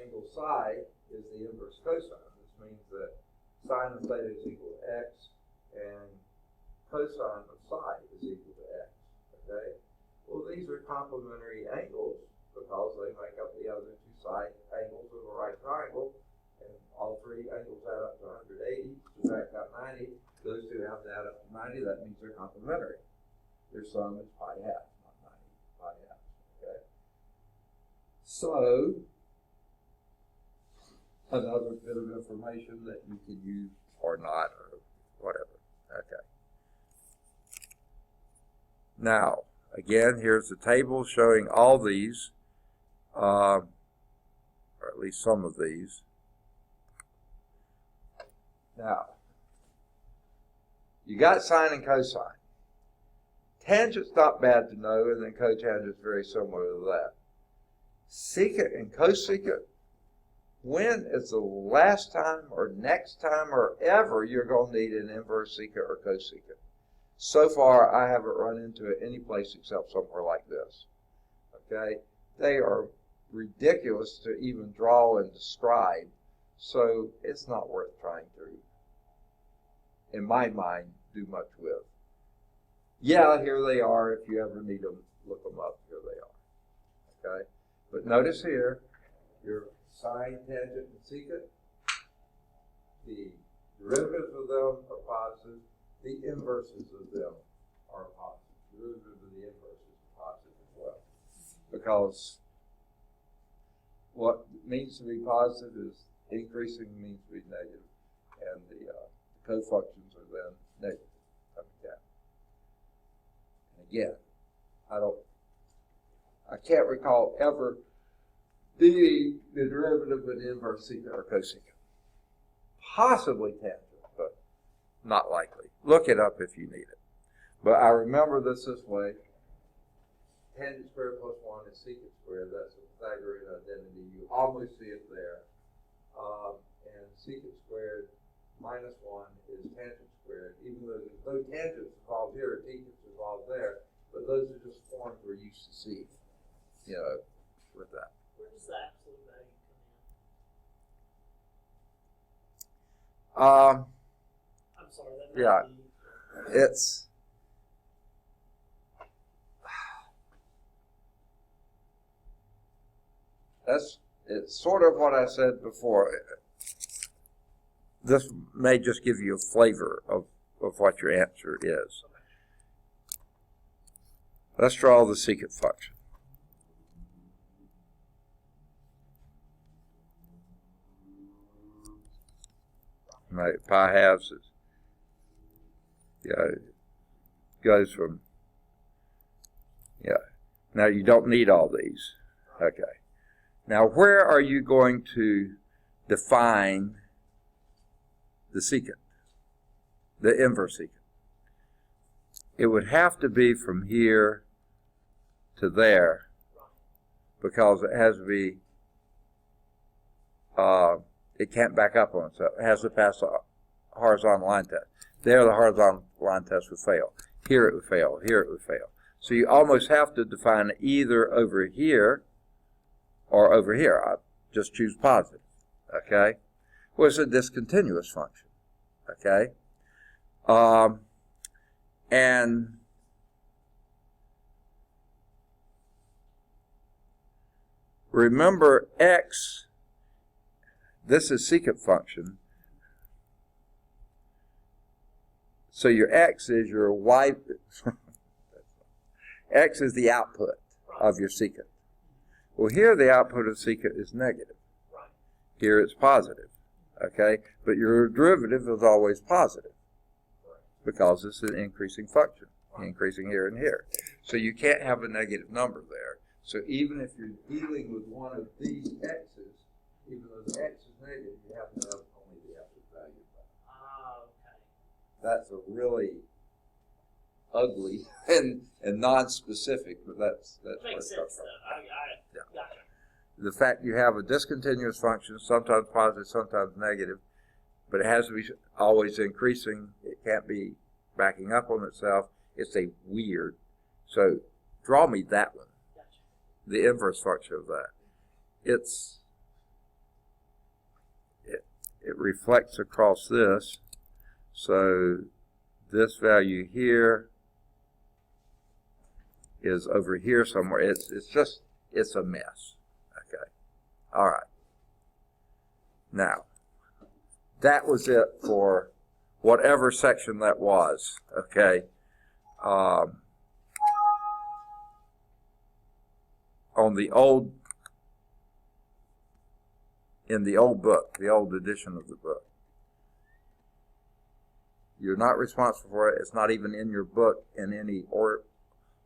Speaker 1: angle psi is the inverse cosine. This means that sine of theta is equal to x, and cosine of psi is equal to x. Okay? Well, these are complementary angles because they make up the other two side angles of a right triangle, and all three angles add up to 180. Subtract out 90. Those two have to add up to 90. That means they're complementary. Their sum is pi half, not 90, pi half. Okay? So, another bit of information that you can use or not, or whatever. Okay. Now, again, here's the table showing all these, or at least some of these. Now, you got sine and cosine. Tangent's not bad to know, and then cotangent's very similar to that. Secant and cosecant, when is the last time or next time or ever you're going to need an inverse secant or cosecant? So far, I haven't run into it any place except somewhere like this. Okay? They are ridiculous to even draw and describe, so it's not worth trying to, in my mind, do much with. Yeah, here they are. If you ever need them, look them up. Here they are. Okay? But notice here, your sine, tangent, and secant, the derivatives of them are positive. The inverses of them are positive. The derivative of the inverses are positive as well. Because what means to be positive is increasing means to be negative. And the cofunctions are then negative. Okay. And again, I can't recall ever the derivative of an inverse secant or cosecant. Possibly tangent, but not likely. Look it up if you need it. But I remember this way. Tangent squared plus 1 is secant squared. That's a Pythagorean identity. You always see it there. And secant squared minus 1 is tangent squared. Even though there's no tangents involved here, tangents involved there. But those are just forms we're used to seeing, with that.
Speaker 2: Where does the absolute value come in? I'm sorry. That
Speaker 1: Yeah, it's sort of what I said before. This may just give you a flavor of what your answer is. Let's draw the secant function. Right, pi halves is, goes from, Now you don't need all these. Okay. Now where are you going to define the secant, the inverse secant? It would have to be from here to there because it has to be, it can't back up on itself. It has to pass a horizontal line test. There the horizontal line test would fail. Here it would fail. Here it would fail. So you almost have to define it either over here or over here. I just choose positive. Okay? Well, it's a discontinuous function. Okay? And remember x, this is secant function. So your x is your y, x is the output of your secant. Well, here the output of secant is negative. Here it's positive. Okay? But your derivative is always positive because it's an increasing function, increasing here and here. So you can't have a negative number there. So even if you're dealing with one of these x's, even though the x is negative, you have to have only the absolute value of that.
Speaker 2: Okay.
Speaker 1: That's a really ugly and non-specific, but that's
Speaker 2: Makes sense. I gotcha.
Speaker 1: the fact you have a discontinuous function, sometimes positive, sometimes negative, but it has to be always increasing. It can't be backing up on itself. It's a weird. So draw me that one, the inverse function of that. It reflects across this. So this value here is over here somewhere. It's a mess. Okay. All right. Now, that was it for whatever section that was. Okay. In the old book, the old edition of the book. You're not responsible for it. It's not even in your book in any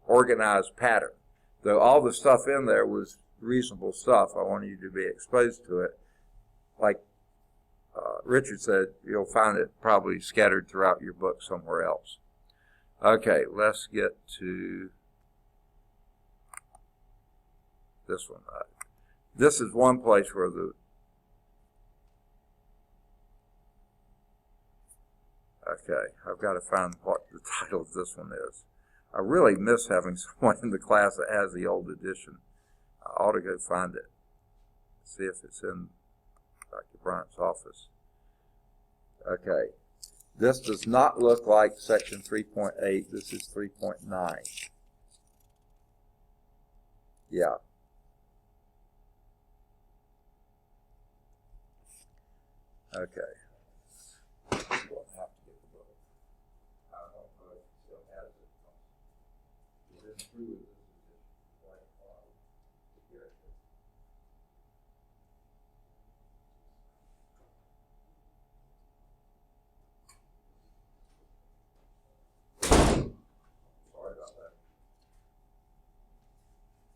Speaker 1: organized pattern. Though all the stuff in there was reasonable stuff, I wanted you to be exposed to it. Like Richard said, you'll find it probably scattered throughout your book somewhere else. Okay, let's get to this one. This is one place where okay, I've got to find what the title of this one is. I really miss having someone in the class that has the old edition. I ought to go find it. See if it's in Dr. Bryant's office. Okay. This does not look like section 3.8. This is 3.9. Yeah. Okay.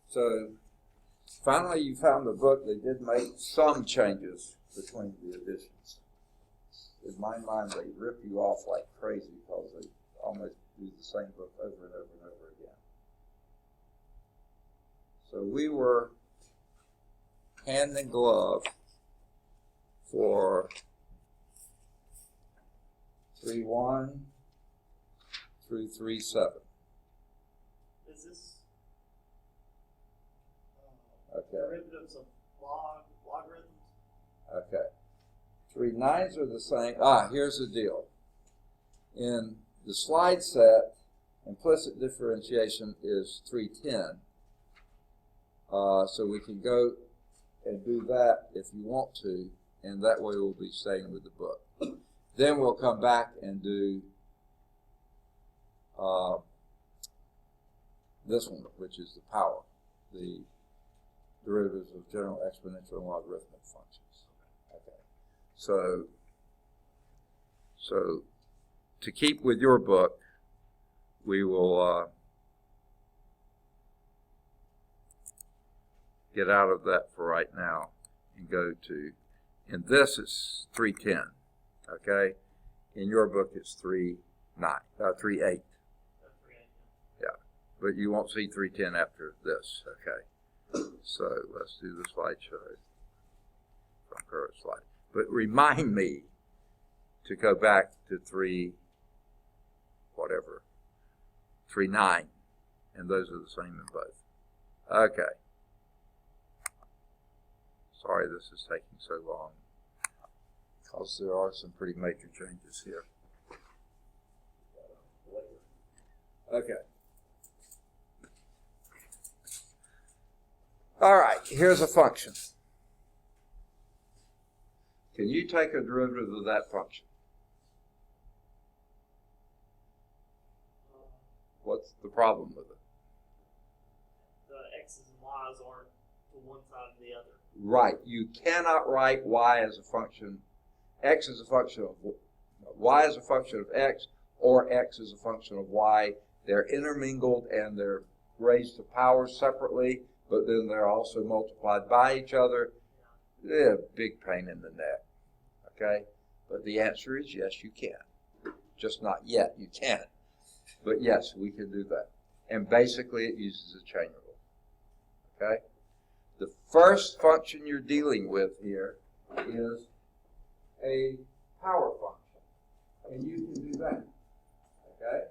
Speaker 1: So, finally you found the book. They did make some changes between the editions. In my mind, they rip you off like crazy because they almost do the same book over and over and over again. So we were hand in glove for 3.1 through 3.7.
Speaker 2: Is this
Speaker 1: Okay.
Speaker 2: derivatives of logarithms?
Speaker 1: Okay. 3.9s are the same. Here's the deal. In the slide set, implicit differentiation is 3.10. So we can go and do that if you want to, and that way we'll be staying with the book. Then we'll come back and do this one, which is the power, the derivatives of general exponential and logarithmic functions. Okay. So to keep with your book, we will get out of that for right now and go to, in this it's 3.10, okay? In your book it's 3.8. Yeah, but you won't see 3.10 after this, okay? So let's do the slideshow from current slide. But remind me to go back to 3.9, and those are the same in both. Okay. Sorry this is taking so long, because there are some pretty major changes here. Okay. All right, here's a function. Can you take a derivative of that function? What's the problem with it?
Speaker 2: The x's and y's aren't to one side or the other.
Speaker 1: Right. You cannot write y as a function, x as a function of y as a function of x, or x as a function of y. They're intermingled and they're raised to power separately, but then they're also multiplied by each other. They're a big pain in the neck. Okay? But the answer is yes, you can. Just not yet. You can't. But yes, we can do that. And basically it uses a chain rule. Okay? The first function you're dealing with here is a power function, and you can do that, okay?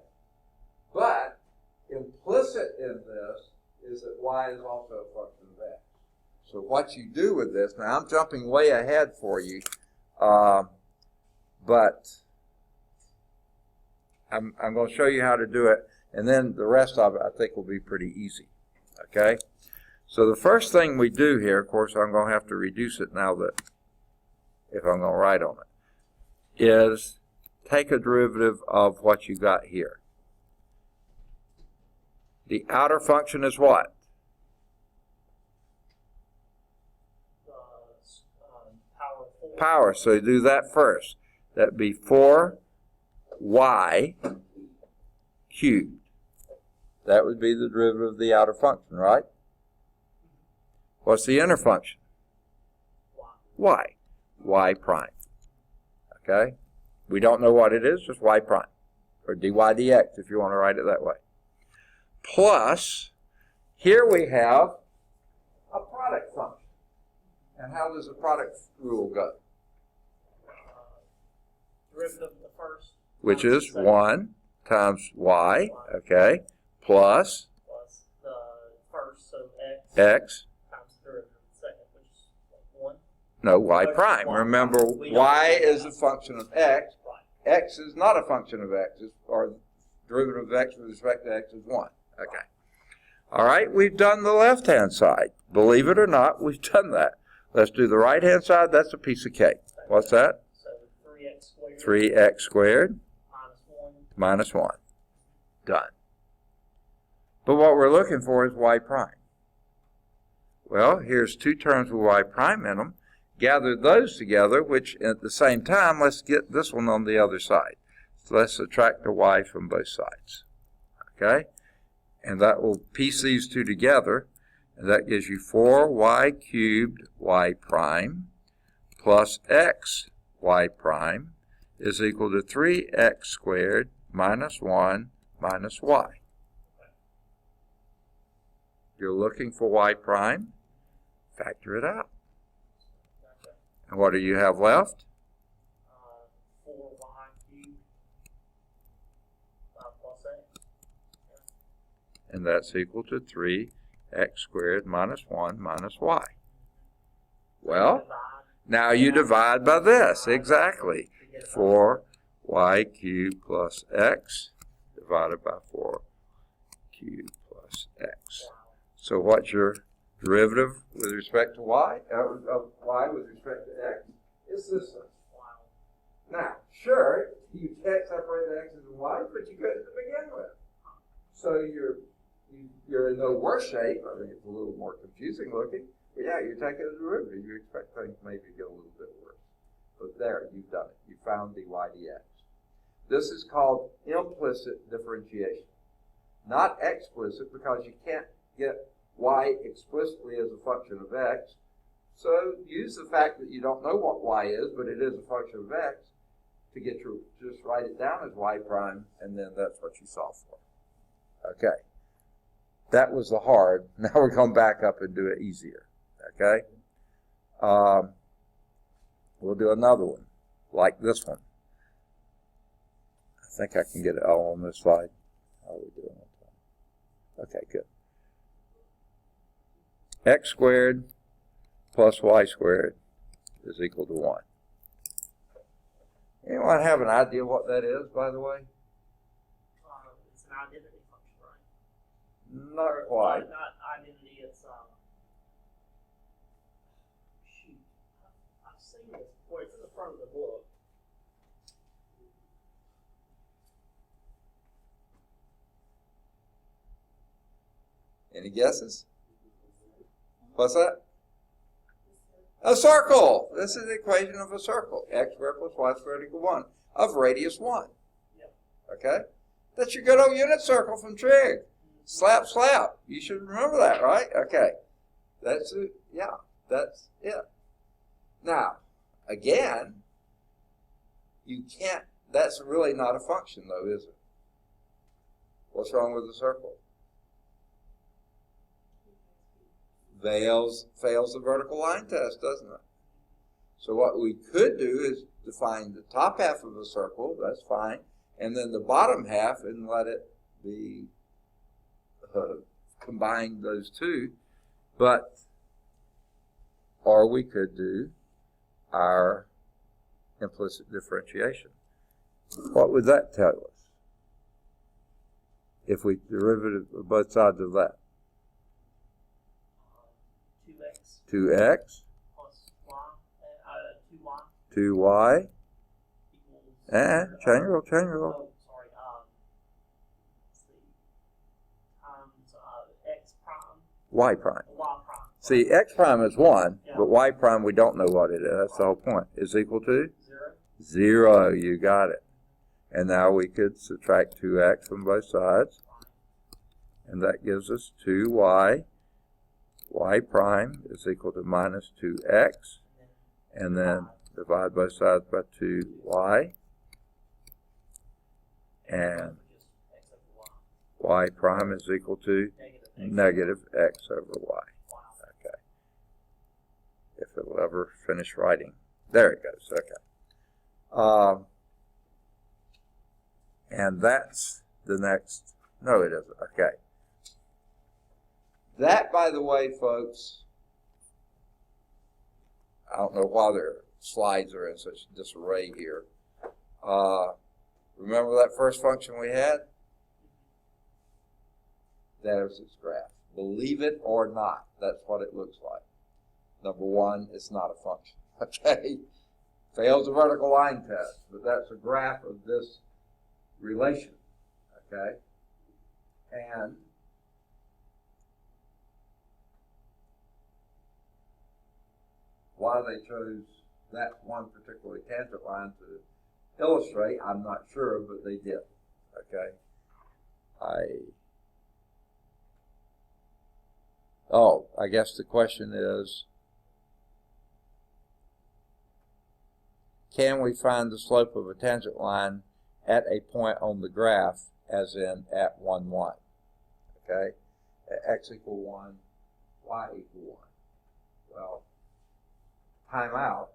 Speaker 1: But implicit in this is that y is also a function of x. So what you do with this, now I'm jumping way ahead for you, but I'm going to show you how to do it, and then the rest of it I think will be pretty easy, okay? So the first thing we do here, of course I'm going to have to reduce it now that if I'm going to write on it, is take a derivative of what you got here. The outer function is what? Power. So do that first. That'd be 4y cubed. That would be the derivative of the outer function, right? What's the inner function? Y. Y prime. Okay? We don't know what it is, just y prime. Or dy dx if you want to write it that way. Plus, here we have a product function. And how does the product rule go?
Speaker 2: Derivative of the first.
Speaker 1: Which is 1 times y, okay, plus
Speaker 2: the first, so
Speaker 1: x
Speaker 2: times the derivative of the second, which is 1.
Speaker 1: No, y prime. Remember, y is a function of x. X is not a function of x, or derivative of x with respect to x is 1. Okay. All right, we've done the left-hand side. Believe it or not, we've done that. Let's do the right-hand side. That's a piece of cake. What's that?
Speaker 2: So 3x squared.
Speaker 1: 3x squared
Speaker 2: Minus 1.
Speaker 1: minus 1. Done. But what we're looking for is y prime. Well, here's two terms with y prime in them. Gather those together, which at the same time, let's get this one on the other side. So let's subtract the y from both sides. Okay? And that will piece these two together. And that gives you 4y cubed y prime plus x y prime is equal to 3x squared minus 1 minus y. You're looking for y prime. Factor it out. And what do you have left?
Speaker 2: 4y cubed plus x.
Speaker 1: And that's equal to 3x squared minus 1 minus y. Well, now you divide by this. Exactly. 4y cubed plus x divided by 4 cubed plus x. So what's your derivative with respect to y? Of y with respect to x? It's this thing. Now, sure, you can't separate the x's and y's, but you couldn't to begin with. So you're in no worse shape. I think it's a little more confusing looking. But yeah, you're taking a derivative. You expect things maybe to get a little bit worse. But there, you've done it. You found dy dx. This is called implicit differentiation. Not explicit, because you can't get y explicitly as a function of x. So use the fact that you don't know what y is, but it is a function of x, to get your, just write it down as y prime, and then that's what you solve for. Okay. That was the hard. Now we're going to back up and do it easier. Okay? We'll do another one, like this one. I think I can get it all on this slide. How are we doing? Okay, good. X squared plus y squared is equal to 1. Anyone have an idea what that is, by the way?
Speaker 2: It's an identity function, right?
Speaker 1: Not quite.
Speaker 2: Not identity, it's, shoot. I've seen this before. It's in the front of the book.
Speaker 1: Any guesses? What's that? A circle. This is the equation of a circle. X squared plus y squared equals 1 of radius 1.
Speaker 2: Yep.
Speaker 1: Okay? That's your good old unit circle from trig. Slap, slap. You should remember that, right? Okay. That's it. Yeah, that's it. Now, again, you can't, that's really not a function though, is it? What's wrong with the circle? fails the vertical line test, doesn't it? So what we could do is define the top half of a circle, that's fine, and then the bottom half and let it be combine those two. But, or we could do our implicit differentiation. What would that tell us? If we derivative of both sides of that?
Speaker 2: 2x
Speaker 1: 2x
Speaker 2: plus y, 2y
Speaker 1: 2y.
Speaker 2: equals.
Speaker 1: Change your roll.
Speaker 2: Oh, sorry. Let's see. Times x prime.
Speaker 1: Y prime.
Speaker 2: Y prime.
Speaker 1: See, x prime is 1,
Speaker 2: Yeah.
Speaker 1: but y prime we don't know what it is. That's the whole point. Is equal to?
Speaker 2: 0.
Speaker 1: 0. You got it. And now we could subtract 2x from both sides. And that gives us 2y. Y prime is equal to minus 2x. And then divide both sides by 2y. And y prime is equal to negative x over y. Okay. If it'll ever finish writing. There it goes. Okay. And that's the next. No, it isn't. Okay. That, by the way, folks, I don't know why their slides are in such disarray here. Remember that first function we had? There's its graph. Believe it or not, that's what it looks like. Number one, it's not a function. Okay? Fails the vertical line test, but that's a graph of this relation. Okay? And why they chose that one particular tangent line to illustrate, I'm not sure, but they did. Okay? I guess the question is, can we find the slope of a tangent line at a point on the graph, as in at 1, 1? Okay? At x equal 1, y equal 1. Well, time out.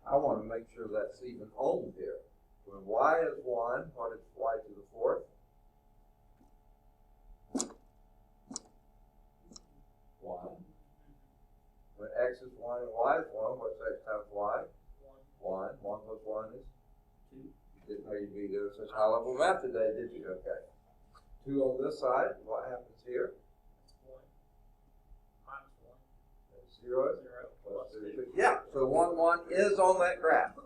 Speaker 1: I want to make sure that's even on here. When y is 1, what is y to the fourth? 1. When x is 1 and y is 1, what's x times y? 1. 1 plus 1 is 2. You didn't know you'd be doing such high level math today, did you? Okay. 2 on this side, what happens here?
Speaker 2: 1 minus 1.
Speaker 1: That's 0.
Speaker 2: 0
Speaker 1: Plus
Speaker 2: plus
Speaker 1: 2.
Speaker 2: 2.
Speaker 1: Yeah, so 1, 1 is on that graph.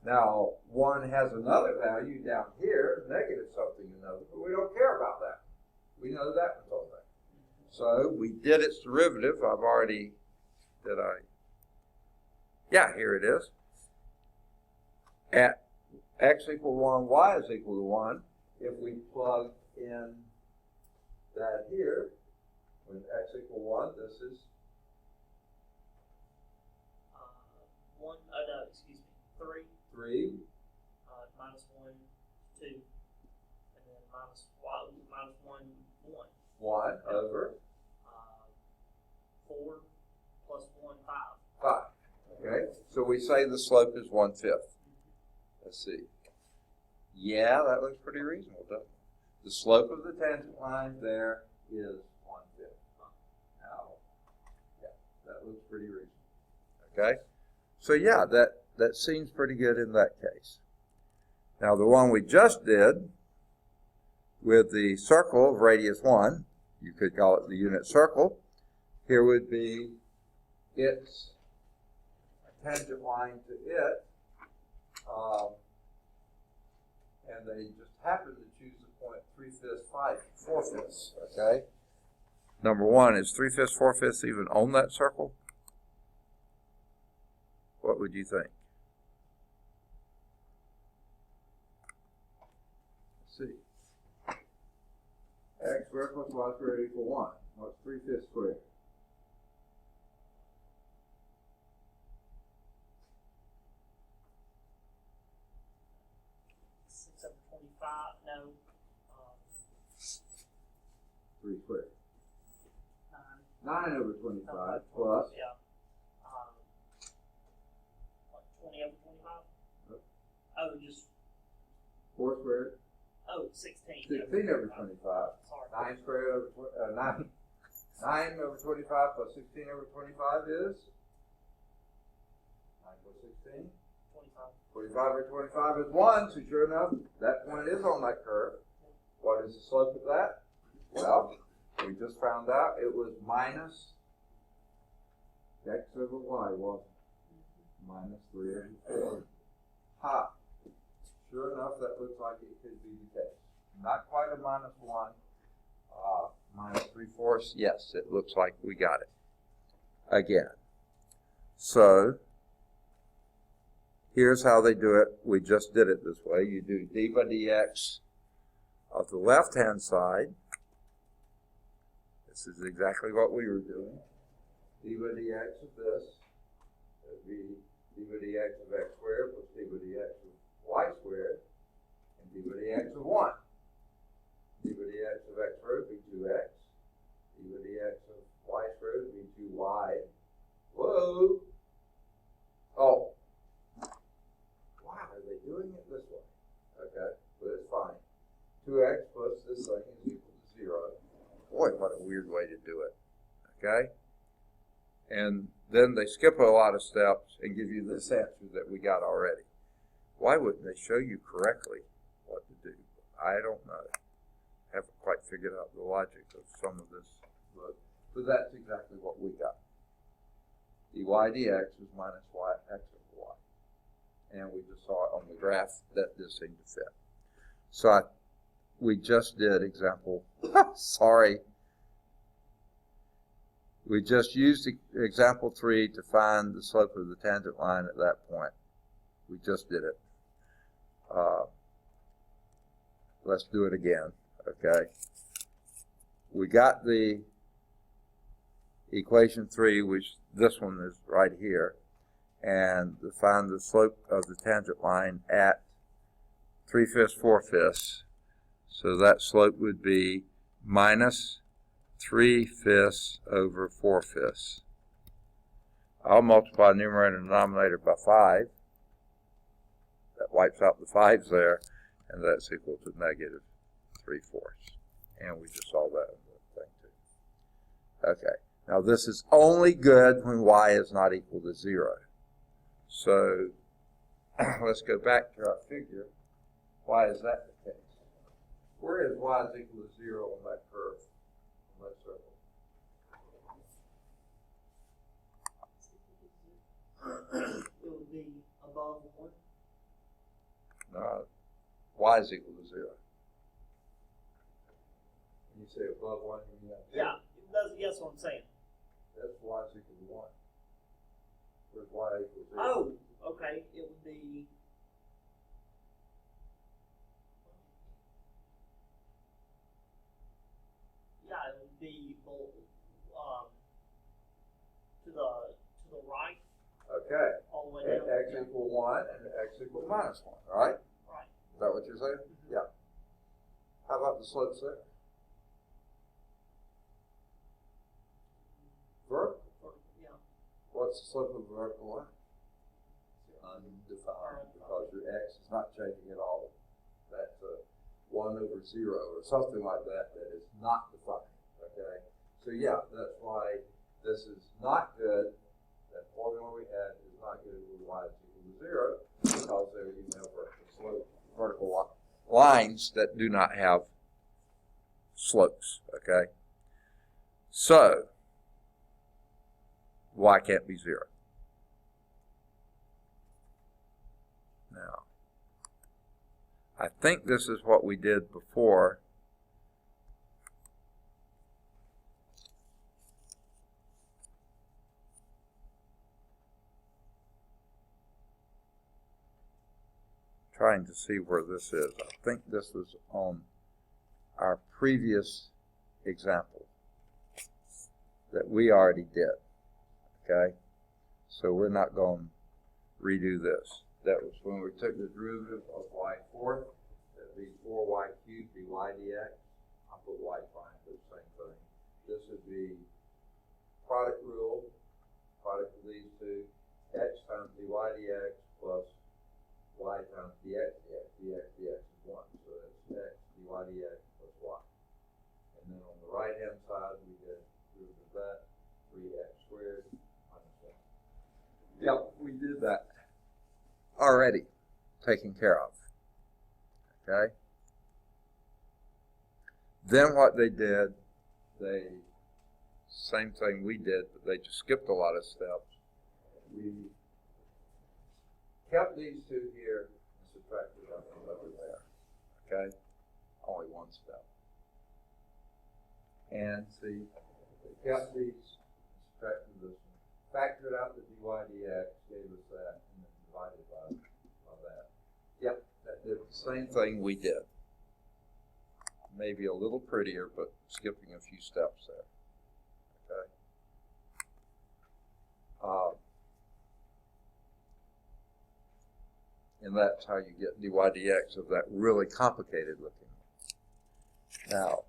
Speaker 1: Now, 1 has another value down here, negative something another, but we don't care about that. We know that one's on there. So we did its derivative. I've already, yeah, here it is. At x equal 1, y is equal to 1. If we plug in that here, when x equal 1, this is
Speaker 2: 1, no, excuse me, 3.
Speaker 1: 3.
Speaker 2: Minus 1, 2. And then minus 1, 1.
Speaker 1: 1 over
Speaker 2: 4 plus 1, 5.
Speaker 1: 5. Okay, so we say the slope is 1/5. Let's see. Yeah, that looks pretty reasonable, doesn't it? The slope of the tangent line there is 1/5. Now, yeah, that looks pretty reasonable. Okay, so yeah, that seems pretty good in that case. Now, the one we just did with the circle of radius 1, you could call it the unit circle. Here would be its tangent line to it, and they just happen to choose the point 3/5, 4/5. Okay. Number one, is 3/5, 4/5 even on that circle? What would you think? Let's see. X squared plus y squared equal 1. What's 3/5 squared?
Speaker 2: 625, no.
Speaker 1: 3 squared.
Speaker 2: 9.
Speaker 1: 9 over 25 plus.
Speaker 2: Yeah. Like 20 over 25? Oh, just.
Speaker 1: 4 squared.
Speaker 2: Oh, 16.
Speaker 1: 16 over 25.
Speaker 2: Sorry.
Speaker 1: 9 squared over 9 over 25 plus 16 over 25 is 9 plus 16.
Speaker 2: 25.
Speaker 1: 25 over 25 is 1, so sure enough, that point is on that curve. What is the slope of that? Well, we just found out it was minus x over y, wasn't it? Minus 3 over 4. Ha! Sure enough, that looks like it could be the case. Not quite a minus 1. Minus 3/4. Yes, it looks like we got it. Again. So, here's how they do it. We just did it this way. You do d by dx of the left-hand side. This is exactly what we were doing. D by dx of this. That would be d by dx of x squared plus d by dx of y squared. And d by dx of 1. D by dx of x squared would be 2x. D by dx of y squared would be 2y. Whoa! Oh. Why are they doing it this way? Okay, but it's fine. 2x plus this thing is equal to 0. Boy, what a weird way to do it. Okay? And then they skip a lot of steps and give you this answer that we got already. Why wouldn't they show you correctly what to do? I don't know. Haven't quite figured out the logic of some of this, but that's exactly what we got. dy dx is minus y x over y. And we just saw it on the graph that this seemed to fit. So we just did example, sorry. We just used example 3 to find the slope of the tangent line at that point. We just did it. Let's do it again, okay? We got the equation 3, which this one is right here, and to find the slope of the tangent line at 3/5, 4/5. So that slope would be minus 3/5 over 4/5. I'll multiply numerator and denominator by 5. That wipes out the 5s there, and that's equal to negative 3/4. And we just saw that in the thing too. Okay, now this is only good when y is not equal to 0. So let's go back to our figure. Why is that the case? Where is y is equal to 0 on that curve, on that circle?
Speaker 2: It would be above 1.
Speaker 1: No, y is equal to 0. When you say above 1, you mean that?
Speaker 2: Yeah, that's what I'm saying.
Speaker 1: That's y is equal to 1. Where's y equal to 0?
Speaker 2: Oh, okay. It would be. Yeah, it would be to the right.
Speaker 1: Okay.
Speaker 2: All the way
Speaker 1: And
Speaker 2: down.
Speaker 1: x equal 1 and x equal minus 1, right?
Speaker 2: Right.
Speaker 1: Is that what you're saying?
Speaker 2: Mm-hmm.
Speaker 1: Yeah. How about the slopes there? Vertical.
Speaker 2: Yeah.
Speaker 1: What's the slope of a vertical line? Undefined, because your x is not changing at all. That's a 1 over 0 or something like that that is not defined. Okay? So yeah, that's why this is not good. That formula we had is not good with y is equal to 0, because there you have vertical lines that do not have slopes. Okay? So y can't be 0. Now, I think this is what we did before. Trying to see where this is. I think this was on our previous example that we already did. Okay? So we're not going to redo this. That was when we took the derivative of y4. That'd be 4y cubed dy dx. I'll put y prime for the same thing. This would be dy dx plus y times dx dx. Dx is 1. So that's x dy dx plus y. And then on the right hand side, we get root of that, 3x squared minus 1. Yep, we did that already, taken care of. Okay? Then what they did, same thing we did, but they just skipped a lot of steps. We kept these two here and subtracted them from over there. Okay? Only one step. And see, they kept these, subtracted this one, factored out the dy dx, gave us that, and then divided by that. Yep, that did the same thing we did. Maybe a little prettier, but skipping a few steps there. Okay. And that's how you get dy dx of that really complicated looking. Now,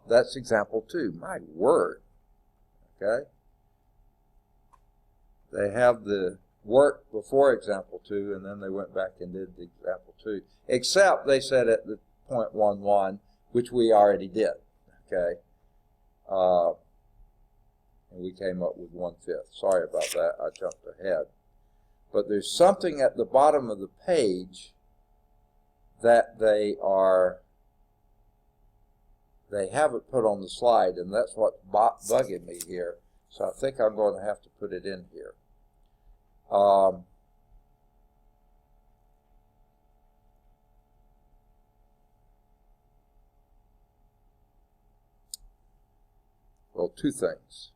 Speaker 1: that's example 2. My word. Okay. They have the work before example 2, and then they went back and did the example 2. Except they said at the 0.11, which we already did. Okay. And we came up with 1/5. Sorry about that. I jumped ahead. But there's something at the bottom of the page that they haven't put on the slide, and that's what's bugging me here. So I think I'm going to have to put it in here. Well, two things.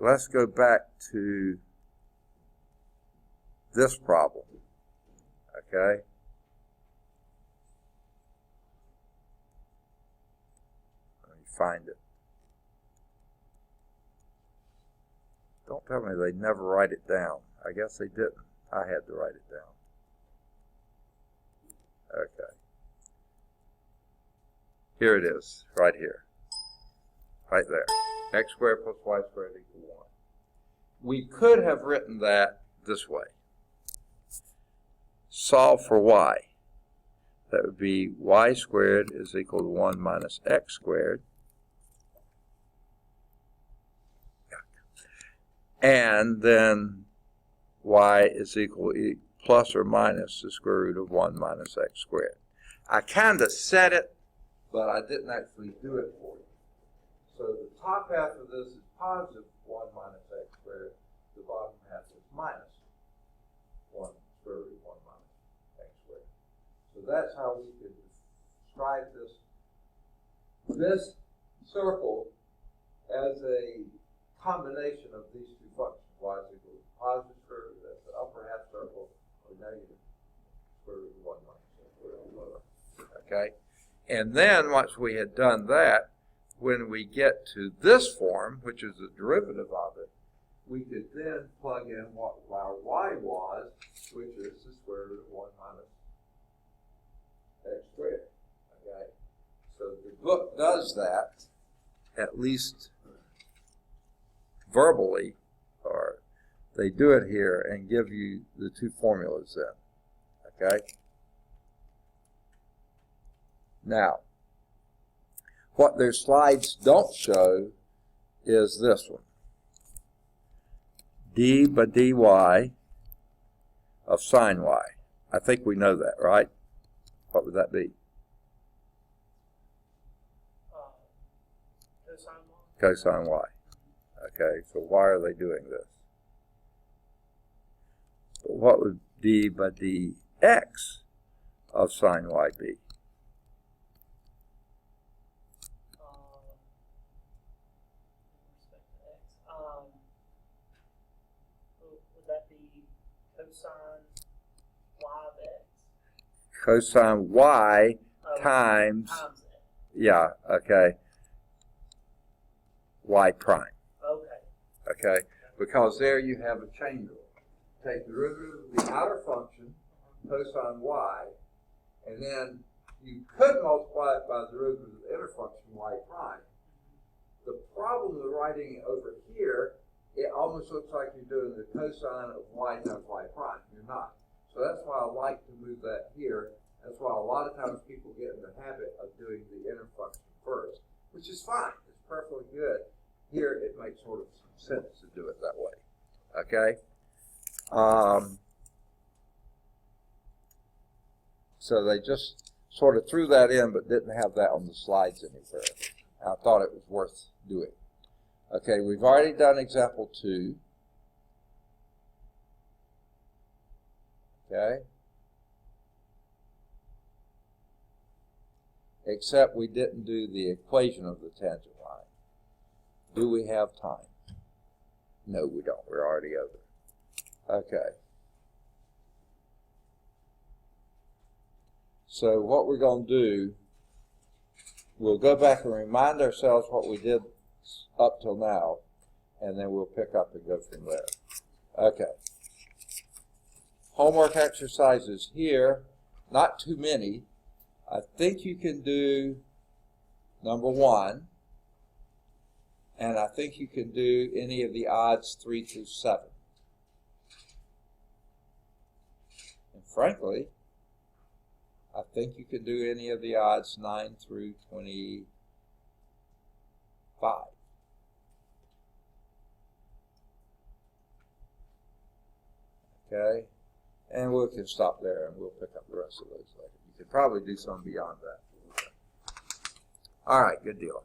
Speaker 1: Let's go back to this problem, okay? Let me find it. Don't tell me they never write it down. I guess they didn't. I had to write it down. Okay. Here it is, right here. Right there. X squared plus y squared equals 1. We could have written that this way. Solve for y. That would be y squared is equal to 1 minus x squared. And then y is equal to plus or minus the square root of 1 minus x squared. I kind of said it, but I didn't actually do it for you. So the top half of this is positive 1 minus x squared. The bottom half is minus 1 square root of 1 minus x squared. So that's how we could describe this circle as a combination of these two functions. Y is equal to positive square root, that's the upper half circle, or negative square root of 1 minus x squared. Okay? And then once we had done that, when we get to this form, which is the derivative of it, we could then plug in what our y was, which is the square root of 1 minus x squared. Okay? So the book does that, at least verbally, or they do it here and give you the two formulas then. Okay? Now, what their slides don't show is this one. D by dy of sine y. I think we know that, right? What would that be?
Speaker 2: Cosine y.
Speaker 1: Cosine y. Okay, so why are they doing this? But what would d by dx of sine y be?
Speaker 2: Would that be cosine y of x?
Speaker 1: Cosine y times
Speaker 2: x.
Speaker 1: Yeah, okay, y prime.
Speaker 2: Okay.
Speaker 1: Okay, because there you have a chain rule. take the derivative of the outer function, cosine y, and then you could multiply it by the derivative of the inner function y prime. The problem with writing it over here, it almost looks like you're doing the cosine of y times y prime. You're not. So that's why I like to move that here. That's why a lot of times people get in the habit of doing the inner function first, which is fine. It's perfectly good. Here it makes sort of some sense to do it that way. Okay? So they just sort of threw that in but didn't have that on the slides anywhere. I thought it was worth doing. Okay, we've already done example 2. Okay? Except we didn't do the equation of the tangent line. Do we have time? No, we don't. We're already over. Okay. So what we're going to do, we'll go back and remind ourselves what we did up till now, and then we'll pick up and go from there. Okay. Homework exercises here, not too many. I think you can do number 1, and I think you can do any of the odds 3 through 7. And frankly, I think you can do any of the odds 9 through 25. Okay? And we can stop there and we'll pick up the rest of those later. You could probably do some beyond that. All right, good deal.